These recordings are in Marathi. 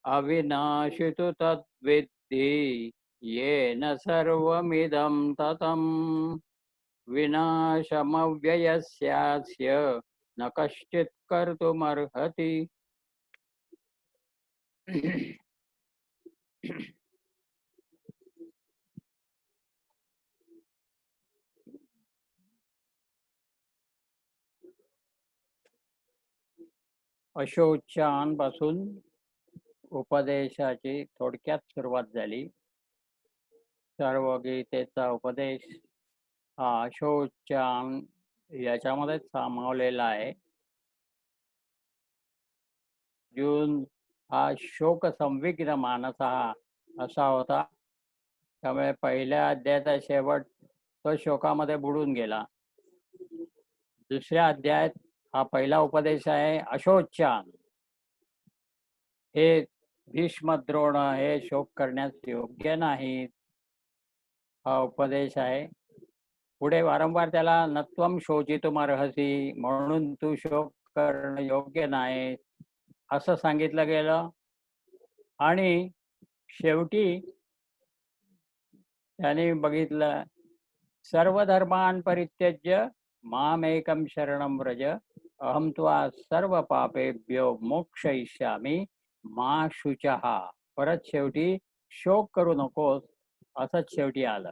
अविनाशी तु तद्विद्धि येन सर्वमिदं ततं विनाशमव्ययस्यास्य न कश्चित् कर्तुमर्हति. अशोचांपासून उपदेशाची थोडक्यात सुरुवात झाली. सर्व गीतेचा उपदेश हा अशोचान याच्यामध्येच सामावलेला आहे. अर्जुन हा शोक संविग्न मानस हा असा होता. त्यामुळे पहिल्या अध्यायाचा शेवट तो शोकामध्ये बुडून गेला. दुसऱ्या अध्यायात हा पहिला उपदेश आहे अशोचान. हे भीष्म द्रोण हे शोक करण्यास योग्य नाही, हा उपदेश आहे. पुढे वारंवार त्याला नत्वम शोचितुमर्हसी, म्हणून तू शोक करणं योग्य नाही असं सांगितलं गेलं. आणि शेवटी त्याने बघितलं, सर्व धर्मान परित्यज्य मामेकं शरणं व्रज अहम त्वा सर्व पापेभ्यो मोक्षयिष्यामि मा शुचः. परत शेवटी शोक करू नकोस असंच शेवटी आलं.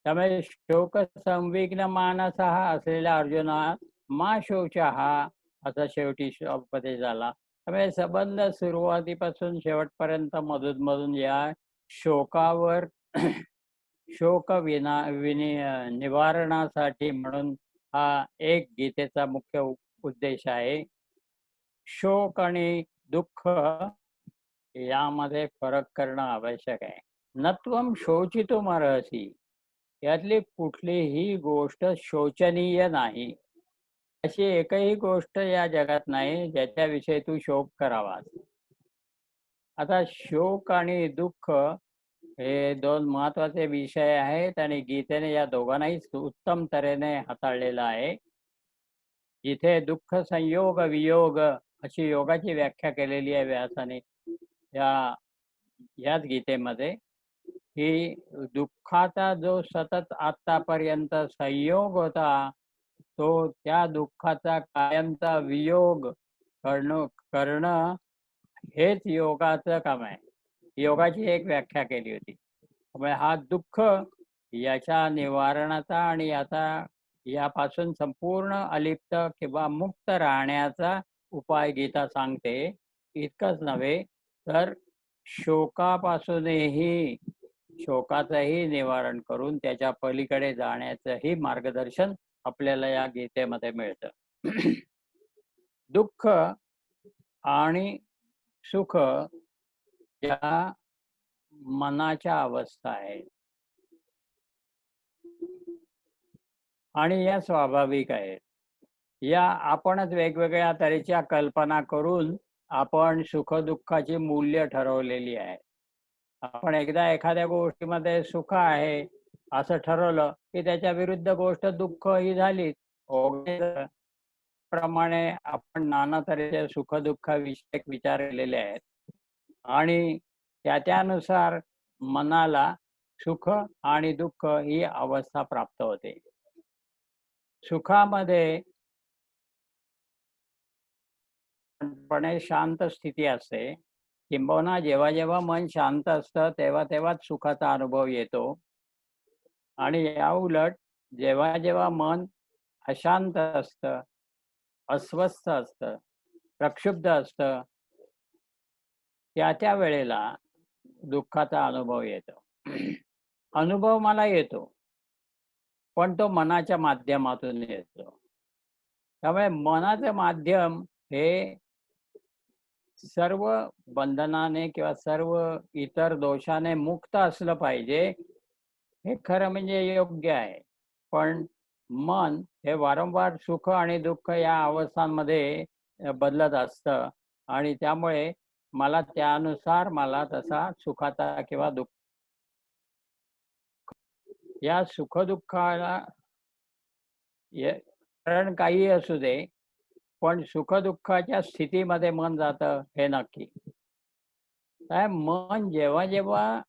त्यामुळे शोक संविग्न मानस असलेल्या अर्जुना मा शोचः असा शेवटी उपदेश झाला. त्यामुळे संबंध सुरुवातीपासून शेवटपर्यंत मधून या शोकावर शोक निवारणासाठी म्हणून हा एक गीतेचा मुख्य उद्देश आहे. शोक आणि दुःख यामध्ये फरक करणं आवश्यक आहे. नत्वम शोचितुमर्हसि, यातली कुठलीही गोष्ट शोचनीय नाही. अशी एकही गोष्ट या जगात नाही ज्याच्याविषयी तू शोक करावास. आता शोक आणि दुःख हे दोन महत्वाचे विषय आहेत आणि गीतेने या दोघांनाही उत्तम तऱ्हेने हाताळलेलं आहे. इथे दुःख संयोग वियोग अशी योगाची व्याख्या केलेली आहे व्यासाने याच गीतेमध्ये. ही दुःखाचा जो सतत आतापर्यंत संयोग होता, तो त्या दुःखाचा कायमचा वियोग करणं हेच योगाचं काम आहे. योगाची एक व्याख्या केली होती. त्यामुळे हा दुःख याच्या निवारणाचा आणि यापासून संपूर्ण अलिप्त किंवा मुक्त राहण्याचा उपाय गीता सांगते. इतकंच नव्हे तर शोकाचंही निवारण करून त्याच्या पलीकडे जाण्याचंही मार्गदर्शन आपल्याला या गीतेमध्ये मिळतं. दुःख आणि सुख या मनाच्या अवस्था आहेत आणि या स्वाभाविक आहेत. या आपणच वेगवेगळ्या तऱ्हेच्या कल्पना करून आपण सुख दुःखाची मूल्य ठरवलेली आहे. आपण एकदा एखाद्या गोष्टीमध्ये सुख आहे असं ठरवलं की त्याच्या विरुद्ध गोष्ट दुःख ही झाली. प्रमाणे आपण नाना तऱ्हेचे सुख दुःख विषयक विचार केलेले आहेत आणि त्यानुसार मनाला सुख आणि दुःख ही अवस्था प्राप्त होते. सुखामध्ये शांत स्थिती असते. किंबहुना जेव्हा जेव्हा मन शांत असतं तेव्हाच सुखाचा अनुभव येतो. आणि या उलट जेव्हा जेव्हा मन अशांत असतं, अस्वस्थ असतं, प्रक्षुब्ध असतं, त्या वेळेला दुःखाचा अनुभव येतो. अनुभव मला येतो, पण तो मनाच्या माध्यमातून येतो. त्यामुळे मनाचं माध्यम हे सर्व बंधनाने किंवा सर्व इतर दोषाने मुक्त असलं पाहिजे, हे खरं म्हणजे योग्य आहे. पण मन हे वारंवार सुख आणि दुःख या अवस्थांमध्ये बदलत असतं आणि त्यामुळे मला त्यानुसार तसा सुखाचा किंवा दुःख या सुखदुःखाला कारण काही असू दे, पण सुखदुःखाच्या स्थितीमध्ये मन जातं हे नक्की. काय मन जेव्हा जेव्हा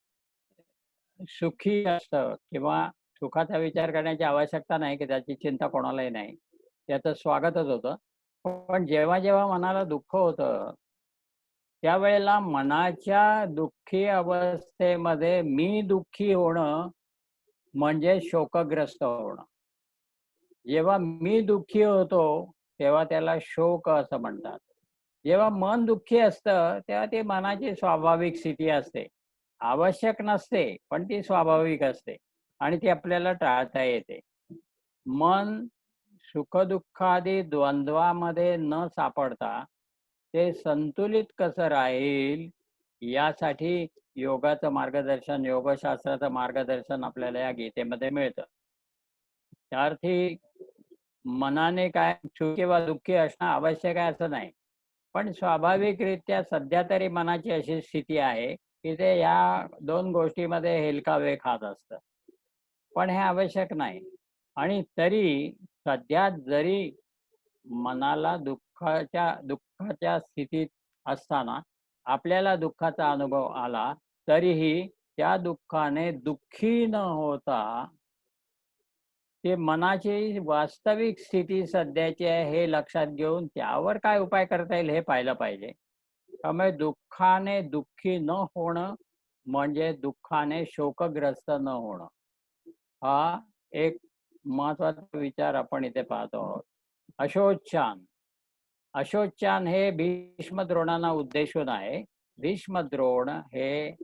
सुखी असतं किंवा सुखाचा विचार करण्याची आवश्यकता नाही, की त्याची चिंता कोणालाही नाही. त्याचं स्वागतच होतं. पण जेव्हा जेव्हा मनाला दुःख होतं, त्यावेळेला मनाच्या दुःखी अवस्थेमध्ये मी दुःखी होणं म्हणजे शोकग्रस्त होणं. जेव्हा मी दुःखी होतो, तेव्हा त्याला शोक असं म्हणतात. जेव्हा मन दुःखी असतं, तेव्हा ती मनाची स्वाभाविक स्थिती असते. आवश्यक नसते, पण ती स्वाभाविक असते आणि ती आपल्याला टाळता येते. मन सुख-दुःखादी द्वंद्वामध्ये न सापडता, ते संतुलित कसं राहील, यासाठी योगाचं मार्गदर्शन, योगशास्त्राचं मार्गदर्शन आपल्याला या गीतेमध्ये मिळतं. त्या अर्थी मनाने काय सुखी किंवा दुःखी असणं आवश्यक आहे असं नाही. पण स्वाभाविकरित्या सध्या तरी मनाची अशी स्थिती आहे, की ते या 2 गोष्टीमध्ये हेलकावे खात असतं. पण हे आवश्यक नाही. आणि तरी सध्या जरी मनाला दुःखाच्या स्थितीत असताना आपल्याला दुःखाचा अनुभव आला, तरीही त्या दुःखाने दुःखी न होता ते मनाची वास्तविक स्थिती सध्याची आहे हे लक्षात घेऊन त्यावर काय उपाय करता येईल हे पाहिलं पाहिजे. त्यामुळे दुःखाने दुःखी न होणं म्हणजे दुःखाने शोकग्रस्त न होणं. हा एक महत्वाचा विचार आपण इथे पाहतो आहोत. अशोच्यान. अशोच्यान हे भीष्म द्रोणांना उद्देशून आहे. भीष्म द्रोण हे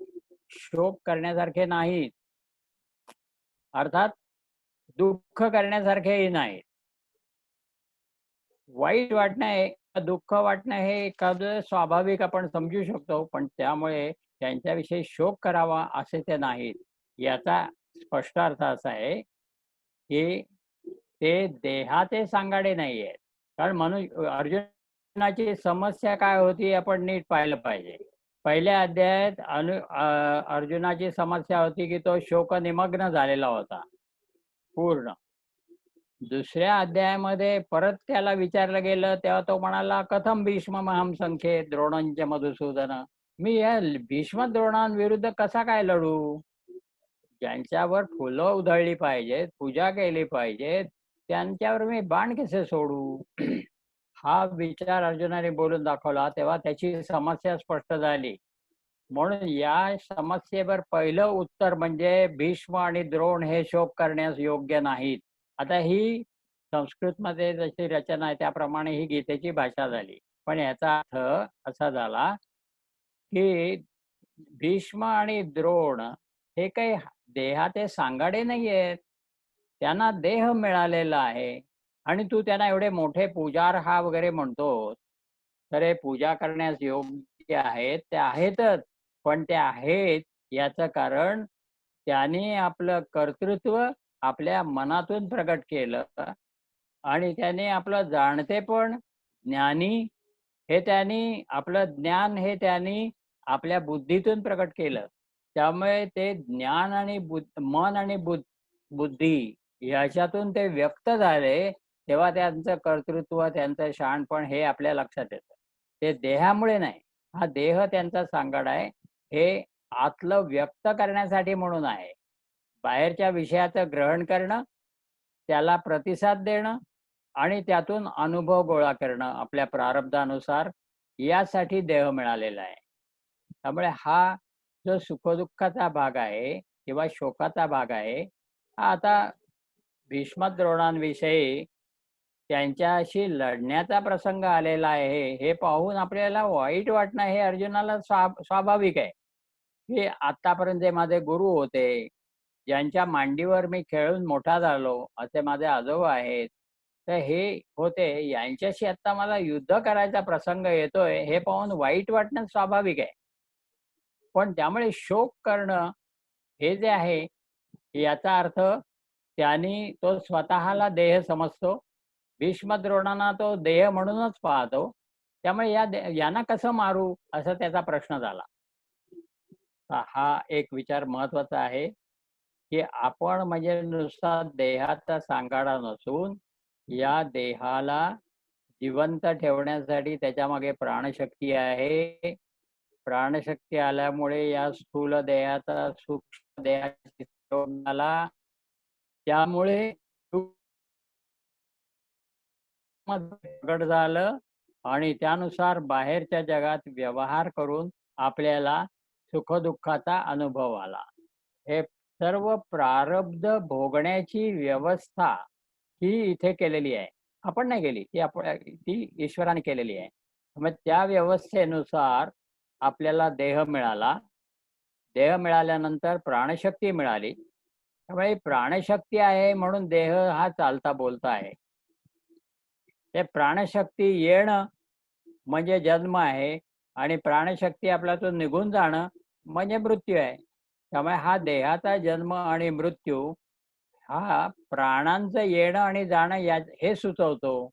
शोक करण्यासारखे नाहीत. अर्थात दुःख करण्यासारखेही नाहीत. वाईट वाटणं हे दुःख वाटणं हे एखादं स्वाभाविक आपण समजू शकतो, पण त्यामुळे त्यांच्याविषयी शोक करावा असे ते नाहीत. याचा स्पष्ट अर्थ असा आहे, की ते देहाचे सांगाडे नाहीयेत. कारण अर्जुनाची समस्या काय होती आपण नीट पाहिलं पाहिजे. पहिल्या अध्यायात अर्जुनाची समस्या होती, की तो शोकनिमग्न झालेला होता पूर्ण. दुसऱ्या अध्यायामध्ये परत त्याला विचारलं गेलं, तेव्हा तो म्हणाला, "कथं भीष्ममहं संख्ये द्रोणंच मधुसूदन." मी या भीष्म द्रोणांविरुद्ध कसा काय लढू? ज्यांच्यावर फुलं उधळली पाहिजेत, पूजा केली पाहिजे, त्यांच्यावर मी बाण कसे सोडू? हा विचार अर्जुनाने बोलून दाखवला, तेव्हा त्याची समस्या स्पष्ट झाली. म्हणून या समस्येवर पहिलं उत्तर म्हणजे भीष्म आणि द्रोण हे शोक करण्यास योग्य नाहीत. आता ही संस्कृतमध्ये जशी रचना आहे त्याप्रमाणे ही गीतेची भाषा झाली. पण याचा अर्थ असा झाला, की भीष्म आणि द्रोण हे काही देहाचे सांगाडे नाहीयेत. त्यांना देह मिळालेला आहे आणि तू त्यांना एवढे मोठे पूजार्हा वगैरे म्हणतोस. तर हे पूजा करण्यास योग्य आहेत, ते आहेतच. पण ते आहेत याचं कारण त्यांनी आपलं कर्तृत्व आपल्या मनातून प्रकट केलं आणि त्याने आपलं जाणतेपण, ज्ञानी हे त्यांनी आपलं ज्ञान हे त्यांनी आपल्या बुद्धीतून प्रकट केलं. त्यामुळे ते ज्ञान आणि मन आणि बुद्धी ह्याच्यातून ते व्यक्त झाले, तेव्हा त्यांचं कर्तृत्व, त्यांचं शहाणपण हे आपल्या लक्षात येतं. ते देहामुळे नाही. हा देह त्यांचा सांगाडा आहे. हे आतलं व्यक्त करण्यासाठी म्हणून आहे. बाहेरच्या विषयाचं ग्रहण करणं, त्याला प्रतिसाद देणं आणि त्यातून अनुभव गोळा करणं आपल्या प्रारब्धानुसार, यासाठी देह मिळालेला आहे. त्यामुळे हा जो सुखदुःखाचा भाग आहे किंवा शोकाचा भाग आहे, हा आता भीष्मद्रोणांविषयी त्यांच्याशी लढण्याचा प्रसंग आलेला आहे, हे पाहून आपल्याला वाईट वाटणं हे अर्जुनाला स्वाभाविक आहे, की आत्तापर्यंत जे माझे गुरु होते, ज्यांच्या मांडीवर मी खेळून मोठा झालो, असे माझे आजोबा आहेत. तर हे होते, यांच्याशी आता मला युद्ध करायचा प्रसंग येतोय, हे पाहून वाईट वाटणं स्वाभाविक आहे. पण त्यामुळे शोक करणं हे जे आहे, याचा अर्थ त्यांनी तो स्वतःला देह समजतो. भीष्मद्रोणांना तो देह म्हणूनच पाहतो. त्यामुळे यांना कसं मारू असा त्याचा प्रश्न झाला. हा एक विचार महत्वाचा आहे, की आपण म्हणजे नुसता देहाचा सांगाडा नसून, या देहाला जिवंत ठेवण्यासाठी त्याच्यामागे प्राणशक्ती आहे. प्राणशक्ती आल्यामुळे या स्थूल देहाचा सूक्ष्म देहाशी संयोग झाला. त्यामुळे प्रगट झालं आणि त्यानुसार बाहेरच्या जगात व्यवहार करून आपल्याला सुखदुःखाचा अनुभव आला. हे सर्व प्रारब्ध भोगण्याची व्यवस्था ही इथे केलेली आहे. आपण नाही केली, ती ईश्वराने केलेली आहे. मग त्या व्यवस्थेनुसार आपल्याला देह मिळाला. देह मिळाल्यानंतर प्राणशक्ती मिळाली. त्यामुळे प्राणशक्ती आहे म्हणून देह हा चालता बोलता आहे. ते प्राणशक्ती येणं म्हणजे जन्म आहे आणि प्राणशक्ती आपल्यातून निघून जाणं म्हणजे मृत्यू आहे. त्यामुळे हा देहाचा जन्म आणि मृत्यू हा प्राणांचं येणं आणि जाणं हे सुचवतो.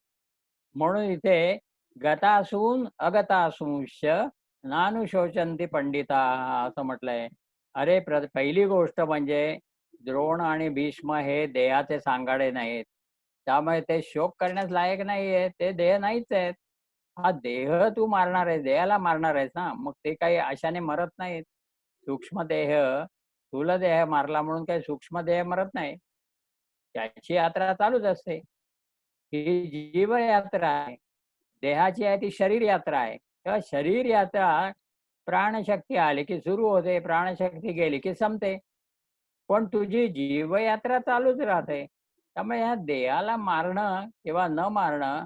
म्हणून इथे गतासून अगतासूंश्च नानुशोचन्ति पंडिताः असं म्हटलंय. अरे पहिली गोष्ट म्हणजे द्रोण आणि भीष्म हे देहाचे सांगाडे नाहीत. त्यामुळे ते शोक करण्यास लायक नाहीये. ते देह नाहीच आहेत. हा देह तू मारणार आहे, देहाला मारणार आहेस ना, मग ते काही अशाने मरत नाहीत. सूक्ष्म देह, स्थूल देह मारला म्हणून काही सूक्ष्म देह मरत नाही. त्याची यात्रा चालूच असते. ही जीव यात्रा आहे. देहाची आहे ती शरीर यात्रा आहे. तेव्हा शरीर यात्रा प्राणशक्ती आली की सुरू होते, प्राणशक्ती गेली की संपते. पण तुझी जीवयात्रा चालूच राहते. त्यामुळे ह्या देहाला मारणं किंवा न मारणं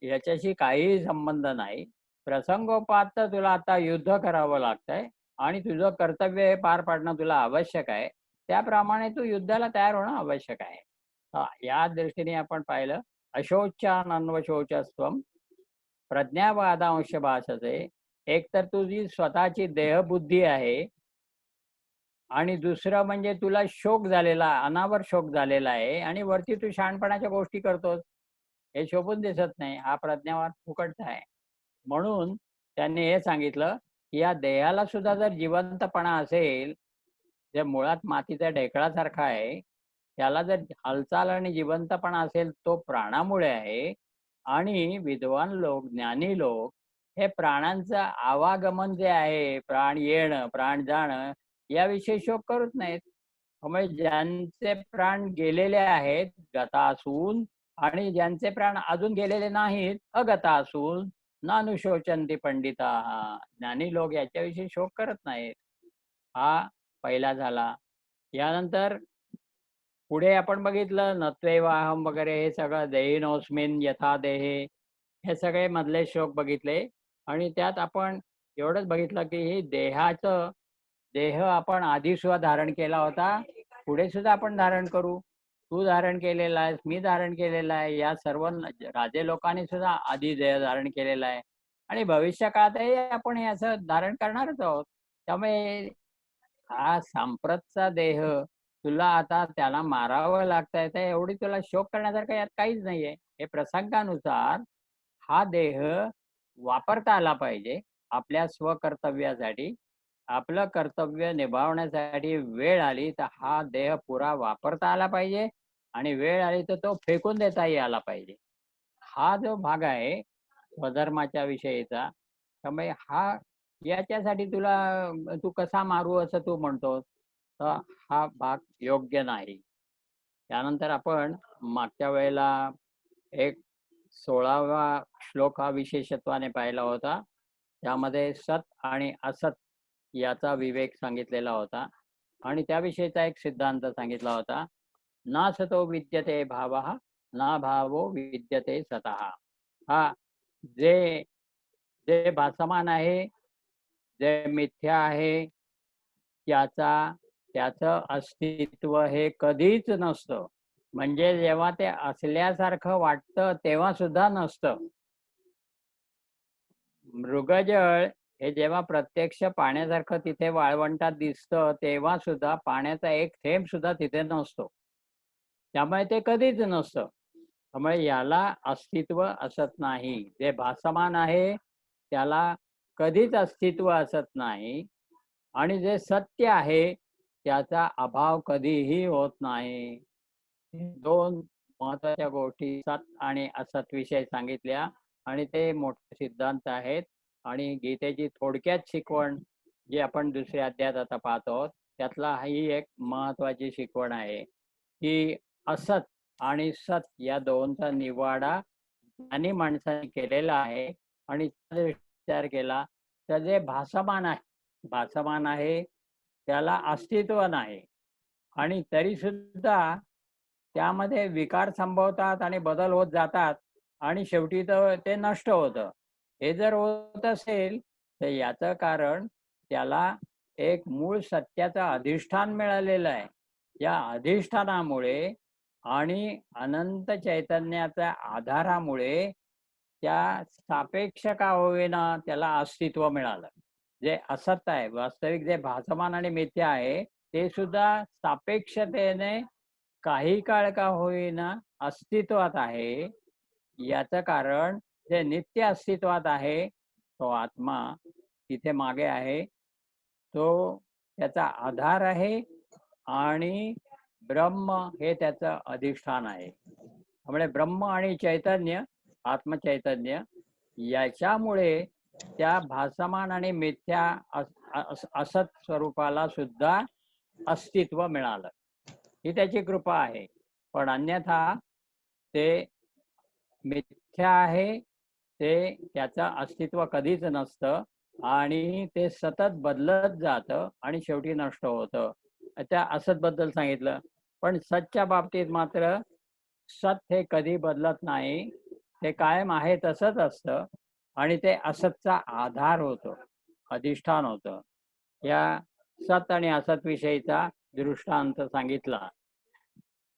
याच्याशी काहीही संबंध नाही. प्रसंगोपात तर तुला आता युद्ध करावं लागतंय आणि तुझं कर्तव्य हे पार पाडणं तुला आवश्यक आहे. त्याप्रमाणे तू युद्धाला तयार होणं आवश्यक आहे. या दृष्टीने आपण पाहिलं अशोच्यानन्वशोचस्त्वं प्रज्ञावादांश भासते. एक तर तुझी स्वतःची देहबुद्धी आहे आणि दुसरं म्हणजे तुला शोक झालेला, अनावर शोक झालेला आहे आणि वरती तू शहाणपणाच्या गोष्टी करतोस. हे शोभून दिसत नाही. हा प्रज्ञावाद फुकटचा आहे. म्हणून त्यांनी हे सांगितलं, की या देहाला सुद्धा जर जिवंतपणा असेल, जे मुळात मातीच्या ढेकळासारखा आहे, त्याला जर हालचाल आणि जिवंतपणा असेल तो प्राणामुळे आहे आणि विद्वान लोक, ज्ञानी लोक हे प्राणांचं आवागमन जे आहे, प्राण येणं, प्राण जाणं याविषयी शोक करत नाहीत. त्यामुळे ज्यांचे प्राण गेलेले आहेत गतासून आणि ज्यांचे प्राण अजून गेलेले नाहीत अगतासून नानुशोचन्ति पंडिताः. ज्ञानी लोक याच्याविषयी शोक करत नाहीत. हा पहिला झाला. यानंतर पुढे आपण बघितलं नत्वैवाहम वगैरे हे सगळं देहिनोऽस्मिन् यथा देहे हे सगळे मधले श्लोक बघितले आणि त्यात आपण एवढंच बघितलं की हे देह आपण आधी सुद्धा धारण केला होता, पुढे सुद्धा आपण धारण करू. तू धारण केलेला आहेस, मी धारण केलेला आहे, या सर्व राजे लोकांनी सुद्धा आधी देह धारण केलेला आहे आणि भविष्य काळातही आपण हे असं धारण करणारच आहोत. त्यामुळे हा सांप्रतचा देह तुला आता त्याला मारावं लागतंय, तर एवढी तुला शोक करण्यासारखं यात काहीच नाहीये. हे प्रसंगानुसार हा देह वापरता आला पाहिजे आपल्या स्वकर्तव्यासाठी. आपलं कर्तव्य निभावण्यासाठी वेळ आली तर हा देह पुरा वापरता आला पाहिजे आणि वेळ आली तर तो फेकून देताही आला पाहिजे. हा जो भाग आहे स्वधर्माच्या विषयीचा, त्यामुळे याच्यासाठी तू कसा मारू असं तू म्हणतोस, तर हा भाग योग्य नाही. त्यानंतर आपण मागच्या वेळेला एक 16वा श्लोक हा विशेषत्वाने पाहिला होता. त्यामध्ये सत आणि असत याचा विवेक सांगितलेला होता आणि त्याविषयीचा एक सिद्धांत सांगितला होता. ना सतो विद्यते भावः ना भावो विद्यते सतः. हा जे जे भासमान आहे, जे मिथ्या आहे, त्याचं अस्तित्व हे कधीच नसतं. म्हणजे जेव्हा ते असल्यासारखं वाटतं तेव्हा सुद्धा नसतं. मृगजळ हे जेव्हा प्रत्यक्ष पाण्यासारखं तिथे वाळवंटात दिसतं, तेव्हा सुद्धा पाण्याचा एक थेंब सुद्धा तिथे नसतो. त्यामुळे ते कधीच नसतं. त्यामुळे याला अस्तित्व असत नाही. जे भासमान आहे त्याला कधीच अस्तित्व असत नाही आणि जे सत्य आहे त्याचा अभाव कधीही होत नाही. दोन महत्वाच्या गोष्टी सत आणि असत विषयी सांगितल्या आणि ते मोठे सिद्धांत आहेत. आणि गीतेची थोडक्यात शिकवण जी आपण दुसऱ्या अध्यायात आता पाहतो त्यातला ही एक महत्वाची शिकवण आहे की असत आणि सत या दोनचा निवाडा ज्ञानी माणसाने केलेला आहे आणि त्याचा विचार केला तर जे भासमान आहे त्याला अस्तित्व नाही आणि तरी सुद्धा त्यामध्ये विकार संभवतात आणि बदल होत जातात आणि शेवटी तर ते नष्ट होतं. हे जर होत असेल तर याचं कारण त्याला एक मूळ सत्याचं अधिष्ठान मिळालेलं आहे. या अधिष्ठानामुळे आणि अनंत चैतन्याच्या आधारामुळे त्या सापेक्ष का होईना त्याला अस्तित्व मिळालं. जे असत्य आहे, वास्तविक जे भासमान आणि मिथ्या आहे, ते सुद्धा सापेक्षतेने काही काळ का होईना अस्तित्वात आहे. याचं कारण जे नित्य अस्तित्वात आहे, तो आत्मा तिथे मागे आहे. तो त्याचा आधार आहे आणि ब्रह्म हे त्याचं अधिष्ठान आहे. त्यामुळे ब्रह्म आणि चैतन्य, आत्मचैतन्य याच्यामुळे त्या भासमान आणि मिथ्या असत स्वरूपाला सुद्धा अस्तित्व मिळालं. ही त्याची कृपा आहे. पण अन्यथा ते मिथ्या आहे, ते त्याचं अस्तित्व कधीच नसतं आणि ते सतत बदलत जातं आणि शेवटी नष्ट होतं. त्या असतबद्दल सांगितलं. पण सतच्या बाबतीत मात्र सत हे कधी बदलत नाही. ते कायम आहे तसंच असतं आणि ते असतचा आधार होतं, अधिष्ठान होतं. या सत आणि असत विषयीचा दृष्टांत सांगितला.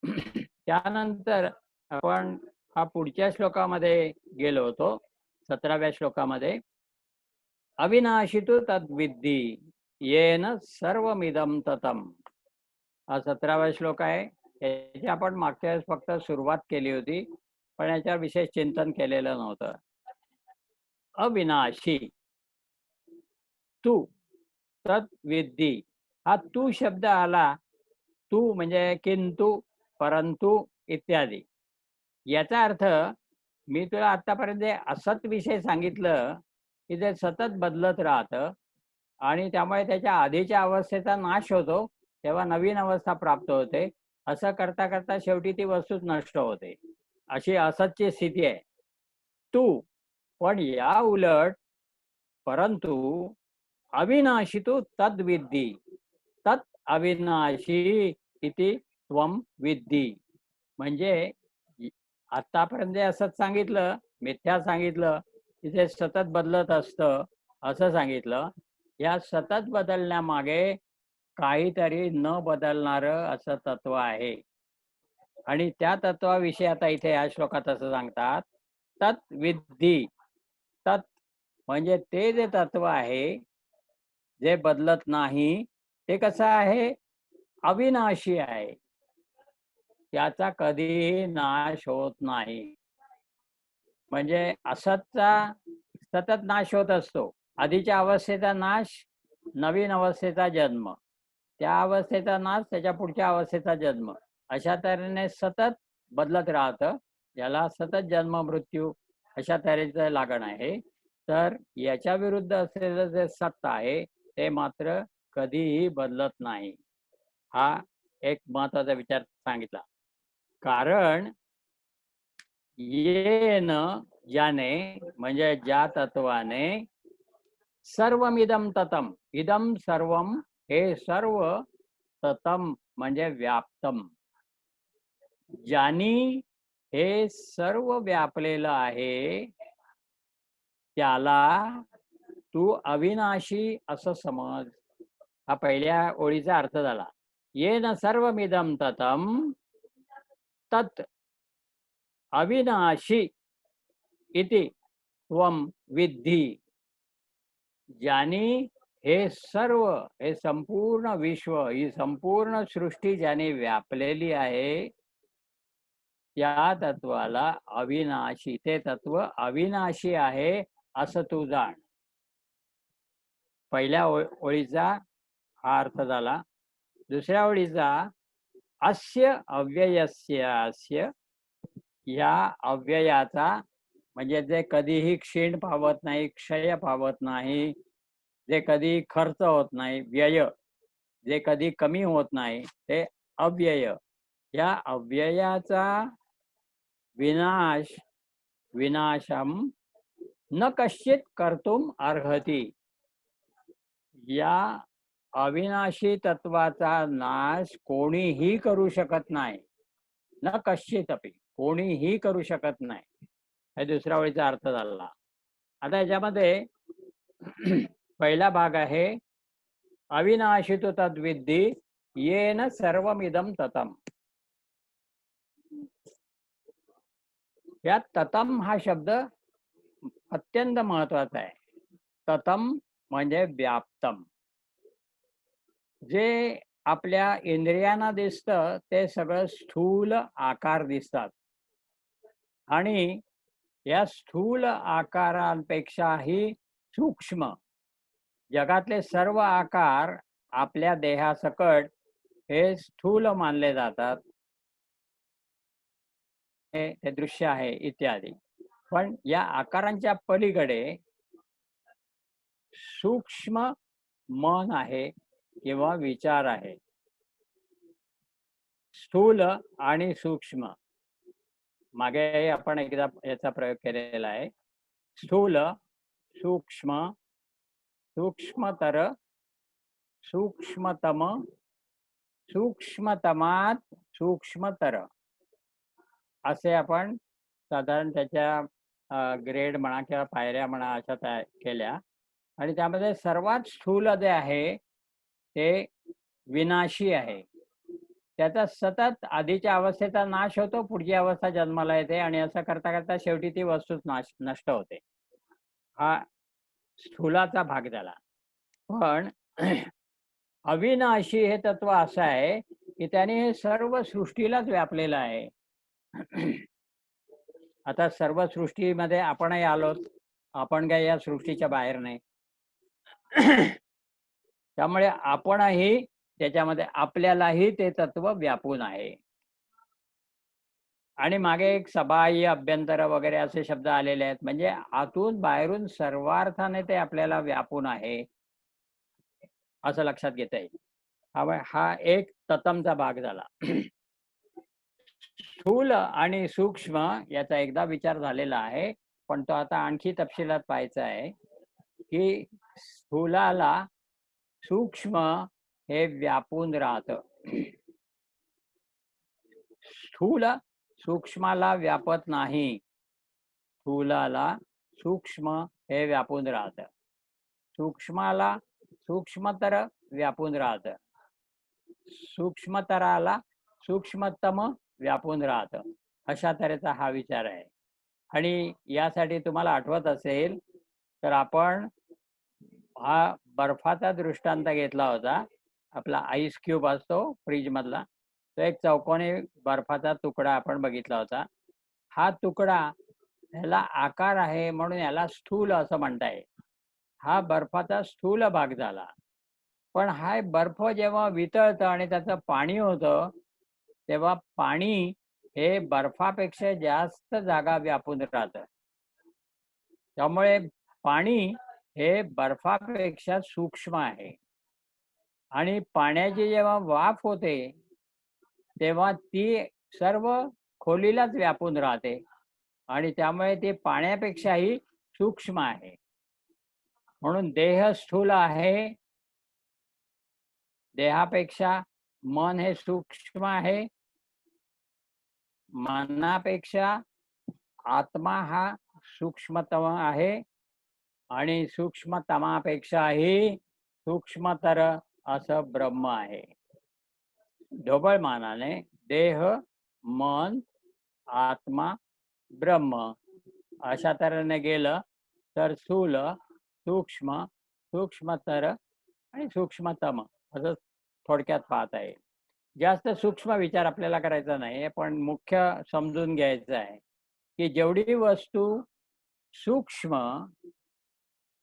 त्यानंतर आपण हा पुढच्या श्लोकामध्ये गेलो होतो, 17व्या श्लोकामध्ये. अविनाशी तु तद्विद्धी येन सर्वमिदं ततम्. हा 17वा श्लोक आहे. याची आपण मागच्या वेळेस फक्त सुरुवात केली होती, पण याच्यावर विशेष चिंतन केलेलं नव्हतं. अविनाशी तू तद्विद्धी, हा तू शब्द आला. तू म्हणजे किंतु, परंतु इत्यादी. याचा अर्थ मी तुला आतापर्यंत असत विषय सांगितलं की ते सतत बदलत राहतं आणि त्यामुळे त्याच्या आधीच्या अवस्थेचा नाश होतो, तेव्हा नवीन अवस्था प्राप्त होते. असं करता करता शेवटी ती वस्तूच नष्ट होते. अशी असतची स्थिती आहे. तू पण या उलट परंतु अविनाशी तू तद्विद्धी, तत् अविनाशी इति त्वम विद्धी. म्हणजे आतापर्यंत असंच सांगितलं, मिथ्या सांगितलं, की ते सतत बदलत असतं असं सांगितलं. या सतत बदलण्यामागे काहीतरी न बदलणारं असं तत्व आहे आणि त्या तत्वाविषयी आता इथे या श्लोकात असं सांगतात, तत् विद्धी. तत् म्हणजे ते जे तत्व आहे जे बदलत नाही, ते कसं आहे? अविनाशी आहे. त्याचा कधीही नाश होत नाही. म्हणजे असतचा सतत नाश होत असतो. आधीच्या अवस्थेचा नाश, नवीन अवस्थेचा जन्म, त्या अवस्थेचा नाश, त्याच्या पुढच्या अवस्थेचा जन्म, अशा तऱ्हेने सतत बदलत राहतं. याला सतत जन्म मृत्यू अशा तऱ्हेचं लागण आहे. तर याच्या विरुद्ध असलेलं जे सत्य आहे ते मात्र कधीही बदलत नाही. हा एक महत्वाचा विचार सांगितला. कारण येन, ज्याने म्हणजे ज्या तत्वाने, सर्वमिदं ततम, इदं सर्वम हे सर्व, ततम म्हणजे व्याप्तम, ज्यानी हे सर्व व्यापलेलं आहे त्याला तू अविनाशी असं समज. हा पहिल्या ओळीचा अर्थ झाला. येन सर्वमिदं ततम तत् अविनाशी इति त्वम विद्धी. ज्याने हे सर्व, हे संपूर्ण विश्व, ही संपूर्ण सृष्टी ज्याने व्यापलेली आहे त्या तत्वाला अविनाशी, ते तत्व अविनाशी आहे असं तू जाण. पहिल्या ओळीचा हा अर्थ झाला. दुसऱ्या ओळीचा अस्य अव्ययस्य, अस्य या अव्ययाचा म्हणजे जे कधीही क्षीण पावत नाही, क्षय पावत नाही, जे कधी खर्च होत नाही, व्यय जे कधी कमी होत नाही, ते अव्यय. या अव्ययाचा विनाश विनाशम न कश्चित कर्तुम अर्हति. या अविनाशी तत्वाचा नाश कोणीही करू शकत नाही. न कश्चित अपि, कोणीही करू शकत नाही. हे दुसऱ्या ओळीचा अर्थ झाला. आता याच्यामध्ये पहिला भाग आहे, अविनाशी तु तद्विद्धी येन सर्वमिदं ततम. या ततम हा शब्द अत्यंत महत्वाचा आहे. ततम म्हणजे व्याप्तम. जे आपल्या इंद्रियांना दिसतं ते सगळं स्थूल आकार दिसतात, आणि या स्थूल आकारांपेक्षाही सूक्ष्म जगातले सर्व आकार आपल्या देहासकट हे स्थूल मानले जातात. हे दृश्य आहे इत्यादी. पण या आकारांच्या पलीकडे सूक्ष्म मन आहे किंवा विचार आहे. स्थूल आणि सूक्ष्म, मागे आपण एकदा याचा प्रयोग केलेला आहे. स्थूल, सूक्ष्म, सूक्ष्मतर, सूक्ष्मतम, सूक्ष्मतमात सूक्ष्मतर, असे आपण साधारण त्याच्या ग्रेड म्हणा किंवा पायऱ्या म्हणा अशा केल्या. आणि त्यामध्ये सर्वात स्थूल जे आहे ते विनाशी आहे. त्याचा सतत आधीच्या अवस्थेचा नाश होतो, पुढची अवस्था जन्माला येते, आणि असं करता करता शेवटी ती वस्तूच नष्ट होते. हा स्थूलाचा भाग झाला. पण अविनाशी हे तत्व असं आहे की त्याने हे सर्व सृष्टीलाच व्यापलेलं आहे. आता सर्व सृष्टीमध्ये आपणही आलोत, आपण काही या सृष्टीच्या बाहेर नाही. त्यामुळे आपणही त्याच्यामध्ये, आपल्यालाही ते तत्व व्यापून आहे. आणि मागे एक सबाह्य, अभ्यंतर वगैरे असे शब्द आलेले आहेत, म्हणजे आतून बाहेरून सर्वार्थाने ते आपल्याला व्यापून आहे असं लक्षात घेता येईल. हा एक ततमचा भाग झाला. स्थूल आणि सूक्ष्म याचा एकदा विचार झालेला आहे, पण तो आता आणखी तपशिलात पाहायचा आहे की स्थूलाला सूक्ष्म हे व्यापून राहतं. स्थूल सूक्ष्माला व्यापत नाही. स्थूलाला सूक्ष्म हे व्यापून राहतं. सूक्ष्माला सूक्ष्मतर व्यापून राहतं. सूक्ष्मतराला सूक्ष्मतम व्यापून राहतं. अशा तऱ्हेचा हा विचार आहे. आणि यासाठी तुम्हाला आठवत असेल तर आपण हा बर्फाचा दृष्टांत घेतला होता. आपला आईस क्यूब असतो फ्रीज मधला, तो एक चौकोनी बर्फाचा तुकडा आपण बघितला होता. हा तुकडा, ह्याला आकार आहे म्हणून याला स्थूल असं म्हणता येईल. हा बर्फाचा स्थूल भाग झाला. पण हा बर्फ जेव्हा वितळतं आणि त्याचं पाणी होतं, तेव्हा पाणी हे बर्फापेक्षा जास्त जागा व्यापून राहतं. त्यामुळे पाणी हे बर्फापेक्षा सूक्ष्म आहे. आणि पाण्याची जेव्हा वाफ होते तेव्हा ती सर्व खोलीलाच व्यापून राहते, आणि त्यामुळे ती पाण्यापेक्षाही सूक्ष्म आहे. म्हणून देह स्थूल आहे, देहापेक्षा मन हे सूक्ष्म आहे, मनापेक्षा आत्मा हा सूक्ष्मतम आहे, आणि सूक्ष्मतमापेक्षाही सूक्ष्मतर असं ब्रह्म आहे. ढोबळ मानाने देह, मन, आत्मा, ब्रह्म अशा तऱ्हेने गेलं तर स्थूल, सूक्ष्म, सूक्ष्मतर आणि सूक्ष्मतम असं थोडक्यात पाहता येईल. जास्त सूक्ष्म विचार आपल्याला करायचा नाही, पण मुख्य समजून घ्यायचं आहे की जेवढी वस्तू सूक्ष्म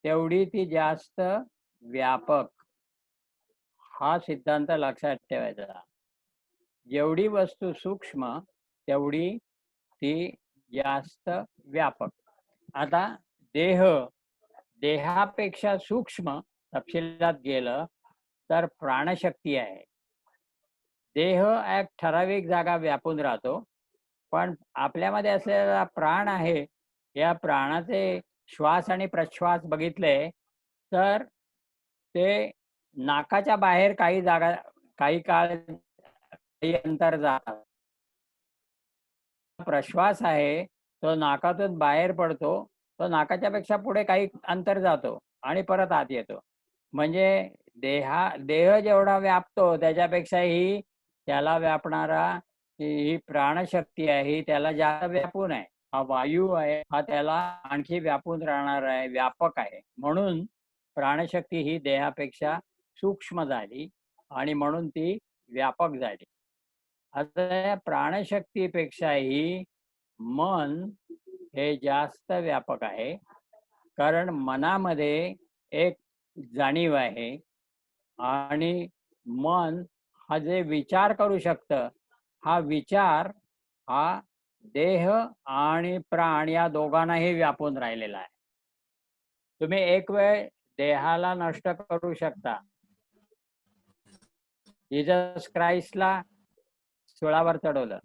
तेवढी ती जास्त व्यापक, हा सिद्धांत लक्षात ठेवायचा. जेवढी वस्तू सूक्ष्म तेवढी ती जास्त व्यापक. आता देह, देहापेक्षा सूक्ष्म तपशिलात गेलं तर प्राणशक्ती आहे. देह एक ठराविक जागा व्यापून राहतो, पण आपल्यामध्ये असलेला प्राण आहे, या प्राणाचे श्वास आणि प्रश्वास बघितले तर ते नाकाच्या बाहेर काही जागा, काही काळ, काही अंतर जातात. प्रश्वास आहे, तो नाकातून बाहेर पडतो, तो नाकाच्या पेक्षा पुढे काही अंतर जातो आणि परत आत येतो. म्हणजे देह जेवढा व्यापतो त्याच्यापेक्षाही त्याला व्यापणारा ही प्राणशक्ती आहे, ही त्याला जास्त व्यापून आहे. हा वायू आहे, हा त्याला आणखी व्यापून राहणार आहे, व्यापक आहे. म्हणून प्राणशक्ती ही देहापेक्षा सूक्ष्म झाली आणि म्हणून ती व्यापक झाली. आता या प्राणशक्तीपेक्षाही मन हे जास्त व्यापक आहे. कारण मनामध्ये एक जाणीव आहे आणि मन हा जे विचार करू शकतं, हा विचार हा देह आणि प्राण या दोघांनाही व्यापून राहिलेला आहे. तुम्ही एक वेळ देहाला नष्ट करू शकता. जीसस क्राइस्टला सुळावर चढवलं